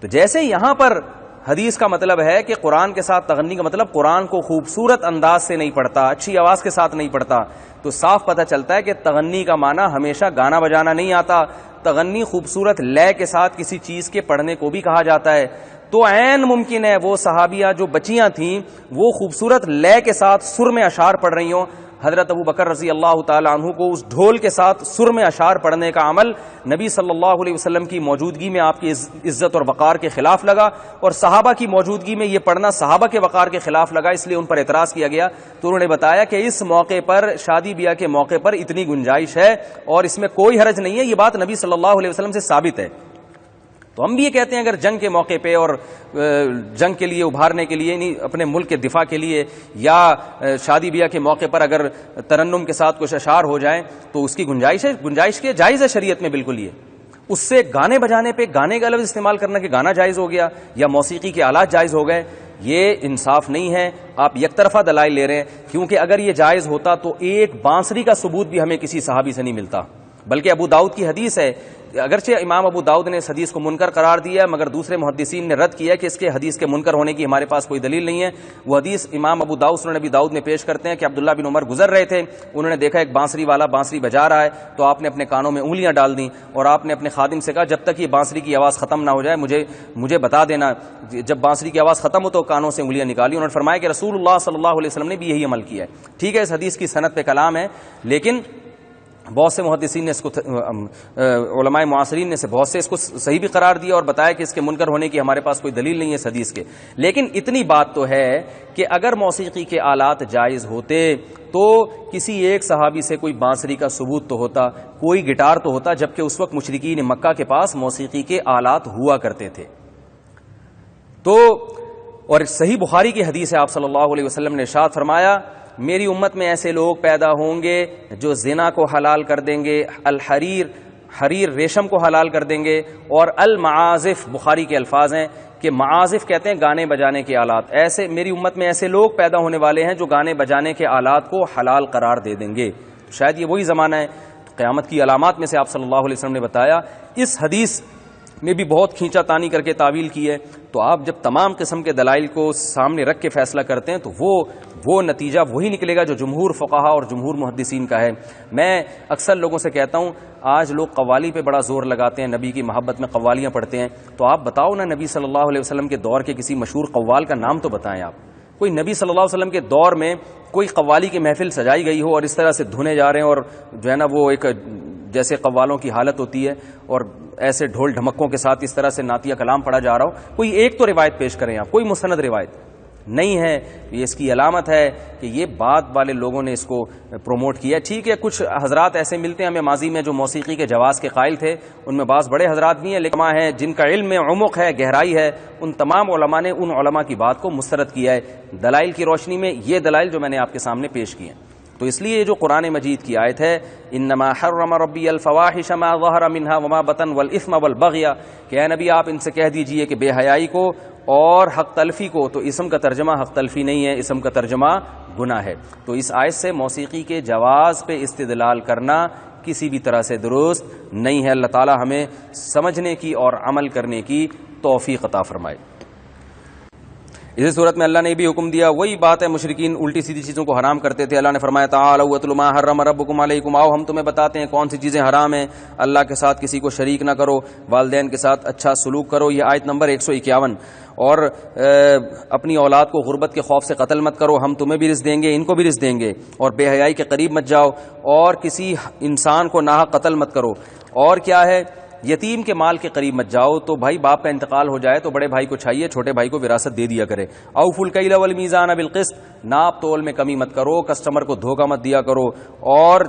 تو جیسے یہاں پر حدیث کا مطلب ہے کہ قرآن کے ساتھ تغنی کا مطلب قرآن کو خوبصورت انداز سے نہیں پڑھتا, اچھی آواز کے ساتھ نہیں پڑھتا, تو صاف پتہ چلتا ہے کہ تغنی کا معنی ہمیشہ گانا بجانا نہیں آتا. تغنی خوبصورت لے کے ساتھ کسی چیز کے پڑھنے کو بھی کہا جاتا ہے. تو عین ممکن ہے وہ صحابیہ جو بچیاں تھیں وہ خوبصورت لے کے ساتھ سر میں اشعار پڑھ رہی ہوں. حضرت ابو بکر رضی اللہ تعالی عنہ کو اس ڈھول کے ساتھ سر میں اشعار پڑھنے کا عمل نبی صلی اللہ علیہ وسلم کی موجودگی میں آپ کی عزت اور وقار کے خلاف لگا, اور صحابہ کی موجودگی میں یہ پڑھنا صحابہ کے وقار کے خلاف لگا, اس لیے ان پر اعتراض کیا گیا. تو انہوں نے بتایا کہ اس موقع پر, شادی بیاہ کے موقع پر اتنی گنجائش ہے اور اس میں کوئی حرج نہیں ہے. یہ بات نبی صلی اللہ علیہ وسلم سے ثابت ہے. تو ہم بھی یہ کہتے ہیں اگر جنگ کے موقع پہ اور جنگ کے لیے ابھارنے کے لیے, نہیں اپنے ملک کے دفاع کے لیے, یا شادی بیاہ کے موقع پر اگر ترنم کے ساتھ کچھ اشعار ہو جائیں تو اس کی گنجائش ہے, گنجائش کی جائز ہے شریعت میں بالکل. یہ اس سے گانے بجانے پہ گانے کا لفظ استعمال کرنا کہ گانا جائز ہو گیا یا موسیقی کے آلات جائز ہو گئے, یہ انصاف نہیں ہے. آپ یک طرفہ دلائل لے رہے ہیں, کیونکہ اگر یہ جائز ہوتا تو ایک بانسری کا ثبوت بھی ہمیں کسی صحابی سے نہیں ملتا. بلکہ ابو داؤد کی حدیث ہے, اگرچہ امام ابو داؤد نے اس حدیث کو منکر قرار دیا مگر دوسرے محدثین نے رد کیا کہ اس کے حدیث کے منکر ہونے کی ہمارے پاس کوئی دلیل نہیں ہے. وہ حدیث امام ابو داؤد سنن ابی داؤد میں پیش کرتے ہیں کہ عبداللہ بن عمر گزر رہے تھے, انہوں نے دیکھا ایک بانسری والا بانسری بجا رہا ہے, تو آپ نے اپنے کانوں میں انگلیاں ڈال دیں اور آپ نے اپنے خادم سے کہا جب تک یہ بانسری کی آواز ختم نہ ہو جائے مجھے بتا دینا. جب بانسری کی آواز ختم ہو تو کانوں سے انگلیاں نکالی. انہوں نے فرمایا کہ رسول اللہ صلی اللہ علیہ وسلم نے بھی یہی عمل کیا ہے. ٹھیک ہے, اس حدیث کی سند پہ کلام ہے, لیکن بہت سے محدثین نے اس کو, علماء معاصرین نے سے بہت سے اس کو صحیح بھی قرار دیا اور بتایا کہ اس کے منکر ہونے کی ہمارے پاس کوئی دلیل نہیں ہے اس حدیث کے. لیکن اتنی بات تو ہے کہ اگر موسیقی کے آلات جائز ہوتے تو کسی ایک صحابی سے کوئی بانسری کا ثبوت تو ہوتا, کوئی گٹار تو ہوتا, جبکہ اس وقت مشرکین مکہ کے پاس موسیقی کے آلات ہوا کرتے تھے. تو اور صحیح بخاری کی حدیث ہے, آپ صلی اللہ علیہ وسلم نے ارشاد فرمایا میری امت میں ایسے لوگ پیدا ہوں گے جو زنا کو حلال کر دیں گے, حریر ریشم کو حلال کر دیں گے, اور المعازف, بخاری کے الفاظ ہیں کہ معازف کہتے ہیں گانے بجانے کے آلات, ایسے میری امت میں ایسے لوگ پیدا ہونے والے ہیں جو گانے بجانے کے آلات کو حلال قرار دے دیں گے. شاید یہ وہی زمانہ ہے. قیامت کی علامات میں سے آپ صلی اللہ علیہ وسلم نے بتایا. اس حدیث میں بھی بہت کھینچا تانی کر کے تعویل کی ہے. تو آپ جب تمام قسم کے دلائل کو سامنے رکھ کے فیصلہ کرتے ہیں تو وہ نتیجہ وہی نکلے گا جو جمہور فقہا اور جمہور محدثین کا ہے. میں اکثر لوگوں سے کہتا ہوں آج لوگ قوالی پہ بڑا زور لگاتے ہیں, نبی کی محبت میں قوالیاں پڑھتے ہیں, تو آپ بتاؤ نا نبی صلی اللہ علیہ وسلم کے دور کے کسی مشہور قوال کا نام تو بتائیں. آپ کوئی نبی صلی اللہ علیہ وسلم کے دور میں کوئی قوالی کی محفل سجائی گئی ہو اور اس طرح سے دھنے جا رہے ہیں, اور جو ہے نا وہ ایک جیسے قوالوں کی حالت ہوتی ہے اور ایسے ڈھول ڈھمکوں کے ساتھ اس طرح سے نعتیہ کلام پڑھا جا رہا ہو, کوئی ایک تو روایت پیش کریں آپ, کوئی مستند روایت نہیں ہے. یہ اس کی علامت ہے کہ یہ بات والے لوگوں نے اس کو پروموٹ کیا. ٹھیک ہے, کچھ حضرات ایسے ملتے ہیں ہمیں ماضی میں جو موسیقی کے جواز کے قائل تھے, ان میں بعض بڑے حضرات بھی ہیں, لیکن ہیں جن کا علم میں عمق ہے, گہرائی ہے, ان تمام علماء نے ان علماء کی بات کو مسترد کیا ہے دلائل کی روشنی میں. یہ دلائل جو میں نے آپ کے سامنے پیش کیے ہیں. تو اس لیے یہ جو قرآن مجید کی آیت ہے انما حرم ربی الفواحش ما ظہر منها وما بطن والاثم والبغی، کہ اے نبی آپ ان سے کہہ دیجئے کہ بے حیائی کو اور حق تلفی کو، تو اسم کا ترجمہ حق تلفی نہیں ہے، اسم کا ترجمہ گناہ ہے۔ تو اس آیت سے موسیقی کے جواز پہ استدلال کرنا کسی بھی طرح سے درست نہیں ہے۔ اللہ تعالی ہمیں سمجھنے کی اور عمل کرنے کی توفیق عطا فرمائے۔ اسی صورت میں اللہ نے بھی حکم دیا، وہی بات ہے، مشرکین الٹی سیدھی چیزوں کو حرام کرتے تھے۔ اللہ نے فرمایا تعالوا اتل ما حرم ربکم علیکم، آؤ ہم تمہیں بتاتے ہیں کون سی چیزیں حرام ہیں۔ اللہ کے ساتھ کسی کو شریک نہ کرو، والدین کے ساتھ اچھا سلوک کرو، یہ آیت نمبر 151۔ اور اپنی اولاد کو غربت کے خوف سے قتل مت کرو، ہم تمہیں بھی رزق دیں گے، ان کو بھی رزق دیں گے۔ اور بے حیائی کے قریب مت جاؤ، اور کسی انسان کو ناحق قتل مت کرو۔ اور کیا ہے، یتیم کے مال کے قریب مت جاؤ، تو بھائی باپ کا انتقال ہو جائے تو بڑے بھائی کو چاہیے چھوٹے بھائی کو وراثت دے دیا کرے۔ اوفوا الکیل والمیزان بالقسط، ناپ تول میں کمی مت کرو، کسٹمر کو دھوکہ مت دیا کرو، اور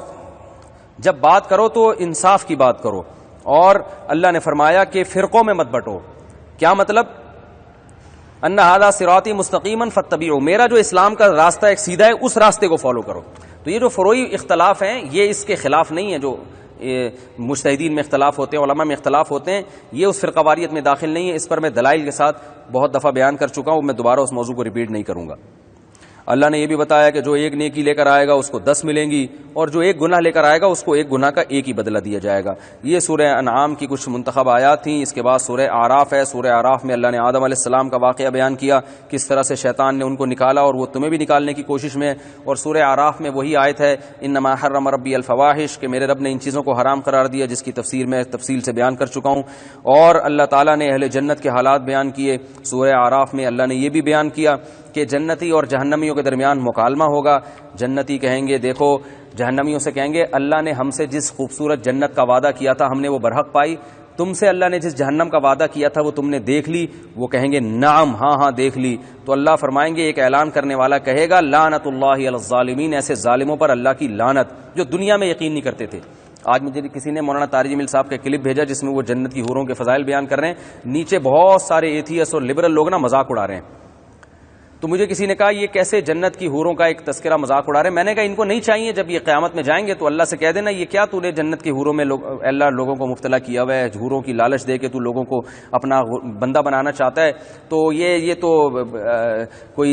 جب بات کرو تو انصاف کی بات کرو۔ اور اللہ نے فرمایا کہ فرقوں میں مت بٹو۔ کیا مطلب؟ ان ھذا صراطی مستقیما فاتبعوا، میرا جو اسلام کا راستہ ایک سیدھا ہے اس راستے کو فالو کرو۔ تو یہ جو فروعی اختلاف ہیں یہ اس کے خلاف نہیں ہے، جو مجتہدین میں اختلاف ہوتے ہیں، علماء میں اختلاف ہوتے ہیں، یہ اس فرقہ واریت میں داخل نہیں ہے۔ اس پر میں دلائل کے ساتھ بہت دفعہ بیان کر چکا ہوں، میں دوبارہ اس موضوع کو ریپیٹ نہیں کروں گا۔ اللہ نے یہ بھی بتایا کہ جو ایک نیکی لے کر آئے گا اس کو 10 ملیں گی، اور جو ایک گناہ لے کر آئے گا اس کو ایک گناہ کا ایک ہی بدلہ دیا جائے گا۔ یہ سورہ انعام کی کچھ منتخب آیات تھیں۔ اس کے بعد سورہ اعراف ہے۔ سورہ اعراف میں اللہ نے آدم علیہ السلام کا واقعہ بیان کیا، کس طرح سے شیطان نے ان کو نکالا اور وہ تمہیں بھی نکالنے کی کوشش میں۔ اور سورہ اعراف میں وہی آیت ہے انما حرم ربی الفواحش، کہ میرے رب نے ان چیزوں کو حرام قرار دیا، جس کی تفسیر میں تفصیل سے بیان کر چکا ہوں۔ اور اللہ تعالیٰ نے اہل جنت کے حالات بیان کیے۔ سورہ اعراف میں اللہ نے یہ بھی بیان کیا کہ جنتی اور جہنمیوں کے درمیان مکالمہ ہوگا۔ جنتی کہیں گے، دیکھو، جہنمیوں سے کہیں گے اللہ نے ہم سے جس خوبصورت جنت کا وعدہ کیا تھا ہم نے وہ برحق پائی، تم سے اللہ نے جس جہنم کا وعدہ کیا تھا وہ تم نے دیکھ لی؟ وہ کہیں گے نعم، ہاں ہاں دیکھ لی۔ تو اللہ فرمائیں گے، ایک اعلان کرنے والا کہے گا لعنت اللہ علی الظالمین، ایسے ظالموں پر اللہ کی لعنت جو دنیا میں یقین نہیں کرتے تھے۔ آج مجھے کسی نے مولانا طارق جمیل صاحب کا کلپ بھیجا جس میں وہ جنت کی حوروں کے فضائل بیان کر رہے ہیں، نیچے بہت سارے ایتھیسٹ اور لبرل لوگ نا مذاق اڑا رہے ہیں۔ تو مجھے کسی نے کہا یہ کیسے جنت کی حوروں کا ایک تذکرہ مذاق اڑا رہے ہیں؟ میں نے کہا ان کو نہیں چاہیے، جب یہ قیامت میں جائیں گے تو اللہ سے کہہ دینا یہ کیا تو نے جنت کی حوروں میں اللہ لوگوں کو مبتلا کیا ہوا ہے، حوروں کی لالچ دے کے تو لوگوں کو اپنا بندہ بنانا چاہتا ہے۔ تو یہ تو کوئی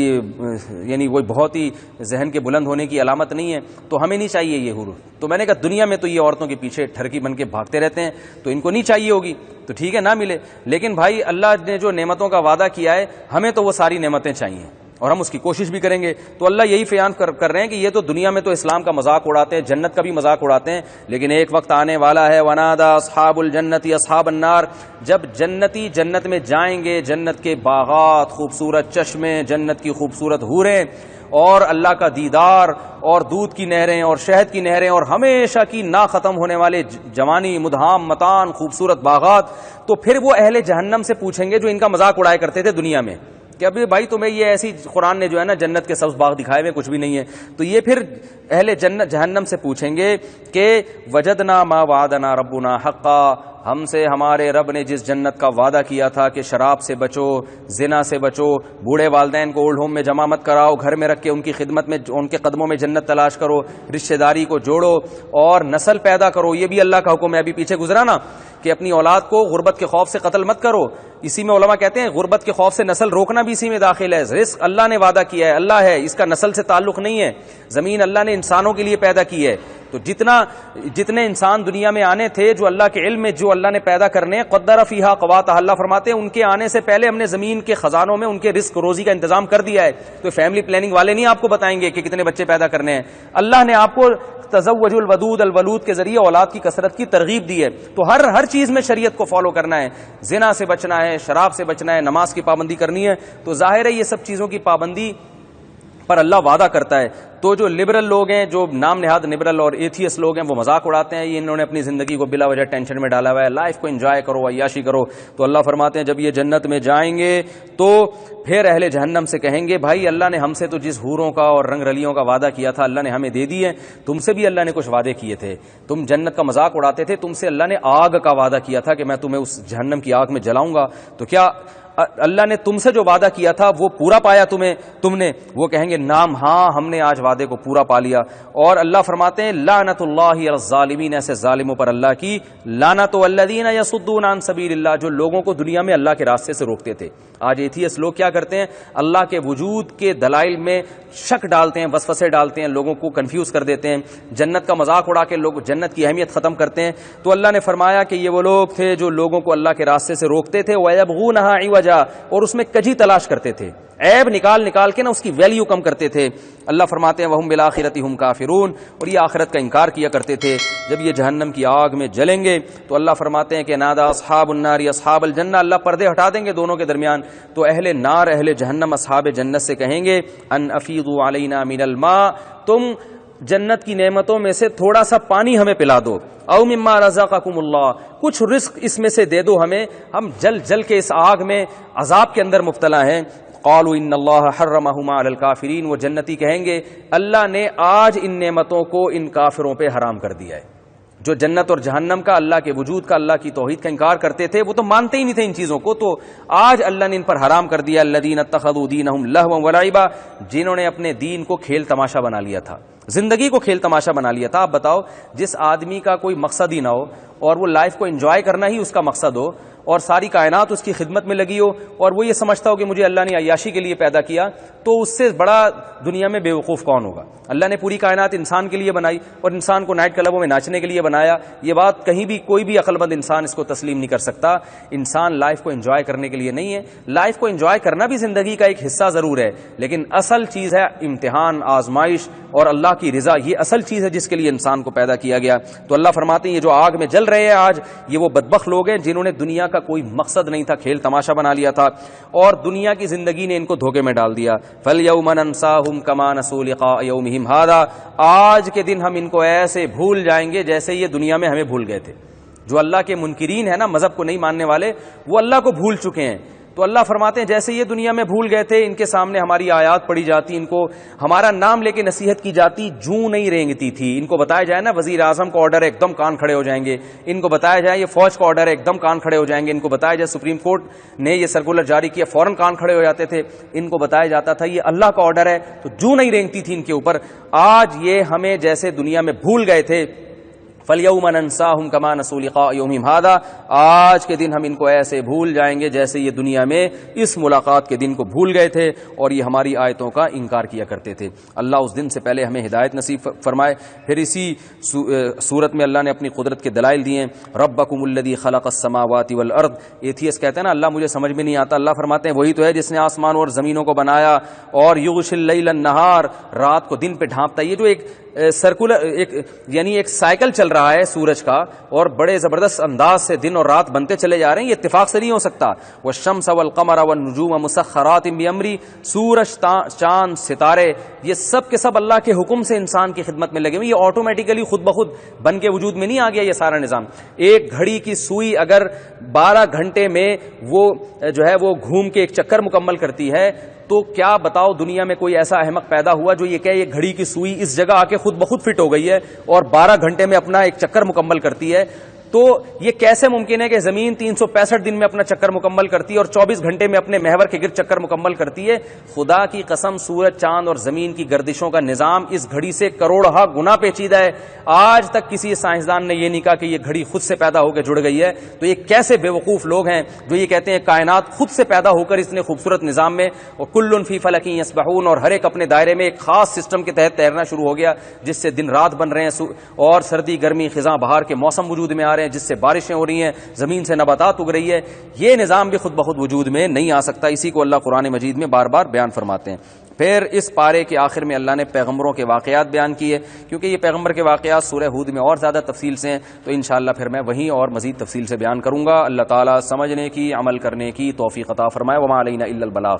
یعنی وہ بہت ہی ذہن کے بلند ہونے کی علامت نہیں ہے، تو ہمیں نہیں چاہیے یہ حور۔ تو میں نے کہا دنیا میں تو یہ عورتوں کے پیچھے ٹھرکی بن کے بھاگتے رہتے ہیں، تو ان کو نہیں چاہیے ہوگی، تو ٹھیک ہے نہ ملے، لیکن بھائی اللہ نے جو نعمتوں کا وعدہ کیا ہے ہمیں تو وہ ساری نعمتیں چاہیے اور ہم اس کی کوشش بھی کریں گے۔ تو اللہ یہی بیان کر رہے ہیں کہ یہ تو دنیا میں تو اسلام کا مذاق اڑاتے ہیں، جنت کا بھی مذاق اڑاتے ہیں، لیکن ایک وقت آنے والا ہے ونادا اصحاب الجنت اصحاب النار، جب جنتی جنت میں جائیں گے، جنت کے باغات، خوبصورت چشمے، جنت کی خوبصورت حوریں اور اللہ کا دیدار اور دودھ کی نہریں اور شہد کی نہریں اور ہمیشہ کی نہ ختم ہونے والے جوانی، مدھام متان، خوبصورت باغات، تو پھر وہ اہل جہنم سے پوچھیں گے جو ان کا مذاق اڑایا کرتے تھے دنیا میں کہ ابھی بھائی تمہیں یہ ایسی قرآن نے جو ہے نا جنت کے سبز باغ دکھائے ہوئے کچھ بھی نہیں ہے، تو یہ پھر اہل جنت جہنم سے پوچھیں گے کہ وجدنا ما وعدنا ربنا حقا، ہم سے ہمارے رب نے جس جنت کا وعدہ کیا تھا کہ شراب سے بچو، زنا سے بچو، بوڑھے والدین کو اولڈ ہوم میں جمع مت کراؤ، گھر میں رکھ کے ان کی خدمت میں ان کے قدموں میں جنت تلاش کرو، رشتہ داری کو جوڑو اور نسل پیدا کرو، یہ بھی اللہ کا حکم ہے۔ ابھی پیچھے گزرا نا کہ اپنی اولاد کو غربت کے خوف سے قتل مت کرو، اسی میں علماء کہتے ہیں غربت کے خوف سے نسل روکنا بھی اسی میں داخل ہے۔ رزق اللہ نے وعدہ کیا ہے، اللہ ہے، اس کا نسل سے تعلق نہیں ہے۔ زمین اللہ نے انسانوں کے لیے پیدا کی ہے، تو جتنے انسان دنیا میں آنے تھے جو اللہ کے علم میں جو اللہ نے پیدا کرنے قدر فیہا قواتہ، اللہ فرماتے ہیں ان کے آنے سے پہلے ہم نے زمین کے خزانوں میں ان کے رزق روزی کا انتظام کر دیا ہے۔ تو فیملی پلاننگ والے نہیں آپ کو بتائیں گے کہ کتنے بچے پیدا کرنے ہیں، اللہ نے آپ کو تزوج الودود الولود کے ذریعے اولاد کی کثرت کی ترغیب دی ہے۔ تو ہر چیز میں شریعت کو فالو کرنا ہے، زنا سے بچنا ہے، شراب سے بچنا ہے، نماز کی پابندی کرنی ہے، تو ظاہر ہے یہ سب چیزوں کی پابندی پر اللہ وعدہ کرتا ہے۔ تو جو لبرل لوگ ہیں، جو نام نہاد لبرل اور ایتھیسٹ لوگ ہیں، وہ مذاق اڑاتے ہیں، یہ انہوں نے اپنی زندگی کو بلا وجہ ٹینشن میں ڈالا ہوا ہے، لائف کو انجوائے کرو، عیاشی کرو۔ تو اللہ فرماتے ہیں جب یہ جنت میں جائیں گے تو پھر اہل جہنم سے کہیں گے بھائی اللہ نے ہم سے تو جس حوروں کا اور رنگ رلیوں کا وعدہ کیا تھا اللہ نے ہمیں دے دی ہے، تم سے بھی اللہ نے کچھ وعدے کیے تھے، تم جنت کا مذاق اڑاتے تھے، تم سے اللہ نے آگ کا وعدہ کیا تھا کہ میں تمہیں اس جہنم کی آگ میں جلاؤں گا۔ تو کیا اللہ نے تم سے جو وعدہ کیا تھا وہ پورا پایا تم نے؟ وہ کہیں گے نام، ہاں ہم نے آج وعدے کو پورا پا لیا۔ اور اللہ فرماتے ہیں لعنت اللہ علی الظالمین، ایسے ظالموں پر اللہ کی لعنت، والذین یصدون عن سبیل اللہ، جو لوگوں کو دنیا میں اللہ کے راستے سے روکتے تھے۔ آج ایتھیسٹ لوگ کیا کرتے ہیں؟ اللہ کے وجود کے دلائل میں شک ڈالتے ہیں، وسوسے ڈالتے ہیں، لوگوں کو کنفیوز کر دیتے ہیں، جنت کا مذاق اڑا کے لوگ جنت کی اہمیت ختم کرتے ہیں۔ تو اللہ نے فرمایا کہ یہ وہ لوگ تھے جو لوگوں کو اللہ کے راستے سے روکتے تھے، وَيَبْغُونَهَا عِوَجًا، اور اس میں کجی تلاش کرتے تھے، عیب نکال کے نا اس کی ویلیو کم کرتے تھے۔ اللہ فرماتے ہیں وَهُمْ بِالْآخِرَةِ هُمْ كَافِرُونَ، اور یہ آخرت کا انکار کیا کرتے تھے۔ جب یہ جہنم کی آگ میں جلیں گے تو اللہ فرماتے ہیں کہ نادا اصحاب النار اصحاب الجنہ، اللہ پردے ہٹا دیں گے دونوں کے درمیان، تو اہل نار اہل جہنم اصحاب جنت سے کہیں گے ان افیضوا علینا من الماء، تم جنت کی نعمتوں میں سے تھوڑا سا پانی ہمیں پلا دو، او مما رزقکم اللہ، کچھ رزق اس میں سے دے دو ہمیں، ہم جل کے اس آگ میں عذاب کے اندر مبتلا ہیں۔ قالوا ان اللہ حرمہما علی الکافرین، وہ جنتی کہیں گے اللہ نے آج ان نعمتوں کو ان کافروں پہ حرام کر دیا ہے۔ جو جنت اور جہنم کا، اللہ کے وجود کا، اللہ کی توحید کا انکار کرتے تھے، وہ تو مانتے ہی نہیں تھے ان چیزوں کو، تو آج اللہ نے ان پر حرام کر دیا۔ الذین اتخذوا دینہم لہوا ولعبا، جنہوں نے اپنے دین کو کھیل تماشا بنا لیا تھا، زندگی کو کھیل تماشا بنا لیا تھا۔ آپ بتاؤ، جس آدمی کا کوئی مقصد ہی نہ ہو اور وہ لائف کو انجوائے کرنا ہی اس کا مقصد ہو اور ساری کائنات اس کی خدمت میں لگی ہو اور وہ یہ سمجھتا ہو کہ مجھے اللہ نے عیاشی کے لیے پیدا کیا، تو اس سے بڑا دنیا میں بے وقوف کون ہوگا؟ اللہ نے پوری کائنات انسان کے لیے بنائی اور انسان کو نائٹ کلبوں میں ناچنے کے لیے بنایا۔ یہ بات کہیں بھی کوئی بھی عقل مند انسان اس کو تسلیم نہیں کر سکتا۔ انسان لائف کو انجوائے کرنے کے لیے نہیں ہے، لائف کو انجوائے کرنا بھی زندگی کا ایک حصہ ضرور ہے، لیکن اصل چیز ہے امتحان، آزمائش اور اللہ کی رضا، یہ اصل چیز ہے جس کے لیے انسان کو پیدا کیا گیا۔ تو اللہ فرماتے ہیں یہ جو آگ میں جل رہے ہیں آج، یہ وہ بدبخت لوگ ہیں جنہوں نے دنیا کا کوئی مقصد نہیں تھا، کھیل تماشا بنا لیا تھا اور دنیا کی زندگی نے ان کو دھوکے میں ڈال دیا۔ فَالْيَوْمَ نَنْسَاهُمْ كَمَا نَسُوا لِقَاءَ يَوْمِهِمْ هَذَا، آج کے دن ہم ان کو ایسے بھول جائیں گے جیسے یہ دنیا میں ہمیں بھول گئے تھے۔ جو اللہ کے منکرین ہیں نا، مذہب کو نہیں ماننے والے، وہ اللہ کو بھول چکے ہیں۔ تو اللہ فرماتے ہیں جیسے یہ دنیا میں بھول گئے تھے، ان کے سامنے ہماری آیات پڑھی جاتی، ان کو ہمارا نام لے کے نصیحت کی جاتی، جوں نہیں رینگتی تھی۔ ان کو بتایا جائے نا وزیر اعظم کا آرڈر ہے، ایک دم کان کھڑے ہو جائیں گے۔ ان کو بتایا جائے یہ فوج کا آرڈر ہے، ایک دم کان کھڑے ہو جائیں گے۔ ان کو بتایا جائے سپریم کورٹ نے یہ سرکولر جاری کیا، فوراً کان کھڑے ہو جاتے تھے۔ ان کو بتایا جاتا تھا یہ اللہ کا آرڈر ہے، تو جوں نہیں رینگتی تھی ان کے اوپر۔ آج یہ ہمیں جیسے دنیا میں بھول گئے تھے، فَالْيَوْمَ نَنْسَاهُمْ كَمَا نَسُوا لِقَاءَ يَوْمِهِمْ هَذَا، آج کے دن ہم ان کو ایسے بھول جائیں گے جیسے یہ دنیا میں اس ملاقات کے دن کو بھول گئے تھے اور یہ ہماری آیتوں کا انکار کیا کرتے تھے۔ اللہ اس دن سے پہلے ہمیں ہدایت نصیب فرمائے۔ پھر اسی صورت میں اللہ نے اپنی قدرت کے دلائل دیے۔ رَبَّكُمُ الَّذِي خَلَقَ السَّمَاوَاتِ وَالْأَرْضِ، ایتھیسٹ کہتے ہیں نا اللہ مجھے سمجھ میں نہیں آتا، اللہ فرماتے ہیں وہی تو ہے جس نے آسمان اور زمینوں کو بنایا، اور یغشی اللیل النہار، رات کو دن پہ ڈھانپتا ہے۔ یہ جو ایک سرکولر یعنی ایک سائیکل چل رہا ہے سورج کا، اور بڑے زبردست انداز سے دن اور رات بنتے چلے جا رہے ہیں، یہ اتفاق سے نہیں ہو سکتا۔ والشمس والقمر والنجوم مسخرات بامری، سورج، چاند، ستارے، یہ سب کے سب اللہ کے حکم سے انسان کی خدمت میں لگے ہوئے، یہ آٹومیٹیکلی خود بخود بن کے وجود میں نہیں آ گیا یہ سارا نظام۔ ایک گھڑی کی سوئی اگر 12 گھنٹے میں وہ جو ہے وہ گھوم کے ایک چکر مکمل کرتی ہے، تو کیا بتاؤ دنیا میں کوئی ایسا احمق پیدا ہوا جو یہ کہ یہ گھڑی کی سوئی اس جگہ آ کے خود بخود فٹ ہو گئی ہے اور 12 گھنٹے میں اپنا ایک چکر مکمل کرتی ہے؟ تو یہ کیسے ممکن ہے کہ زمین 365 دن میں اپنا چکر مکمل کرتی ہے اور 24 گھنٹے میں اپنے محور کے گرد چکر مکمل کرتی ہے؟ خدا کی قسم، سورج، چاند اور زمین کی گردشوں کا نظام اس گھڑی سے کروڑہا گنا پیچیدہ ہے۔ آج تک کسی سائنسدان نے یہ نہیں کہا کہ یہ گھڑی خود سے پیدا ہو کے جڑ گئی ہے۔ تو یہ کیسے بے وقوف لوگ ہیں جو یہ کہتے ہیں کائنات خود سے پیدا ہو کر اتنے خوبصورت نظام میں، اور کل فی فلک یسبحون، اور ہر ایک اپنے دائرے میں ایک خاص سسٹم کے تحت تیرنا شروع ہو گیا، جس سے دن رات بن رہے ہیں اور سردی، گرمی، خزاں، بہار کے موسم وجود میں آ رہے ہیں، جس سے بارشیں ہو رہی ہیں، زمین سے نباتات اگ رہی ہے۔ یہ نظام بھی خود بخود وجود میں نہیں آ سکتا۔ اسی کو اللہ قرآن مجید میں بار بار بیان فرماتے ہیں۔ پھر اس پارے کے آخر میں اللہ نے پیغمبروں کے واقعات بیان کیے، کیونکہ یہ پیغمبر کے واقعات سورہ ہود میں اور زیادہ تفصیل سے ہیں، تو انشاءاللہ پھر میں وہیں اور مزید تفصیل سے بیان کروں گا۔ اللہ تعالیٰ سمجھنے کی، عمل کرنے کی توفیق عطا فرمائے۔ وما علینا الا البلاغ۔